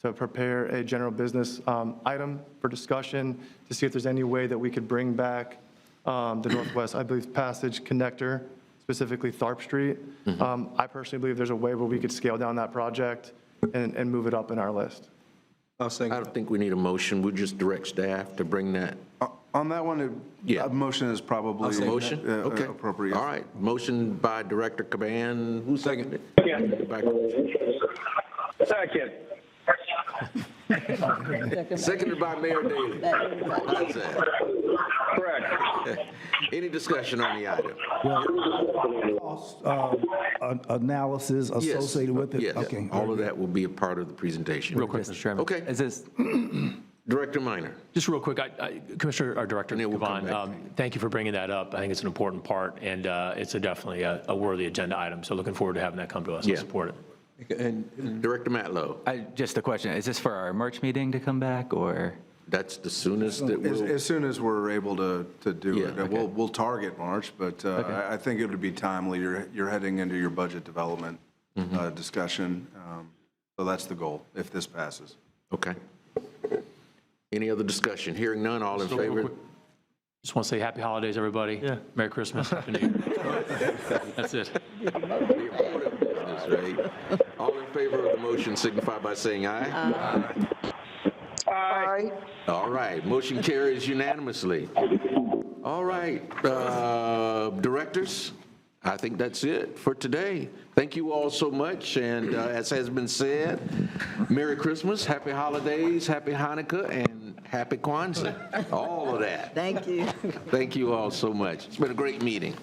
to prepare a general business item for discussion to see if there's any way that we could bring back the Northwest, I believe, Passage Connector, specifically Tharp Street. I personally believe there's a way where we could scale down that project and move it up in our list. I don't think we need a motion. We'll just direct staff to bring that. On that one, a motion is probably appropriate. All right. Motion by Director Caban. Who seconded it? Second. Seconded by Mayor Daley. How's that? Correct. Any discussion on the item? Analysis associated with it? Yes. Okay. All of that will be a part of the presentation. Real quick, Mr. Chairman. Okay. Is this, Director Minor. just real quick, Commissioner, or Director And then we'll come back Caban, thank you for bringing that up. I think it's an important part, and it's definitely a worthy agenda item. So looking forward to having that come to us. Yeah. I support it. And Director Matlow. Just a question, is this for our March meeting to come back, or? That's the soonest that we'll. As soon as we're able to do it. okay. We'll target March, but I think it would be timely. You're heading into your budget development discussion. So that's the goal, if this passes. Okay. Any other discussion? Hearing none, all in favor? Just want to say happy holidays, everybody. Yeah. Merry Christmas. Happy New Year. That's it. Right. All in favor of the motion signify by saying aye. Aye. All right, motion carries unanimously. All right, directors, I think that's it for today. Thank you all so much, and as has been said, Merry Christmas, Happy Holidays, Happy Hanukkah, and Happy Kwanzaa. All of that. Thank you. Thank you all so much. It's been a great meeting.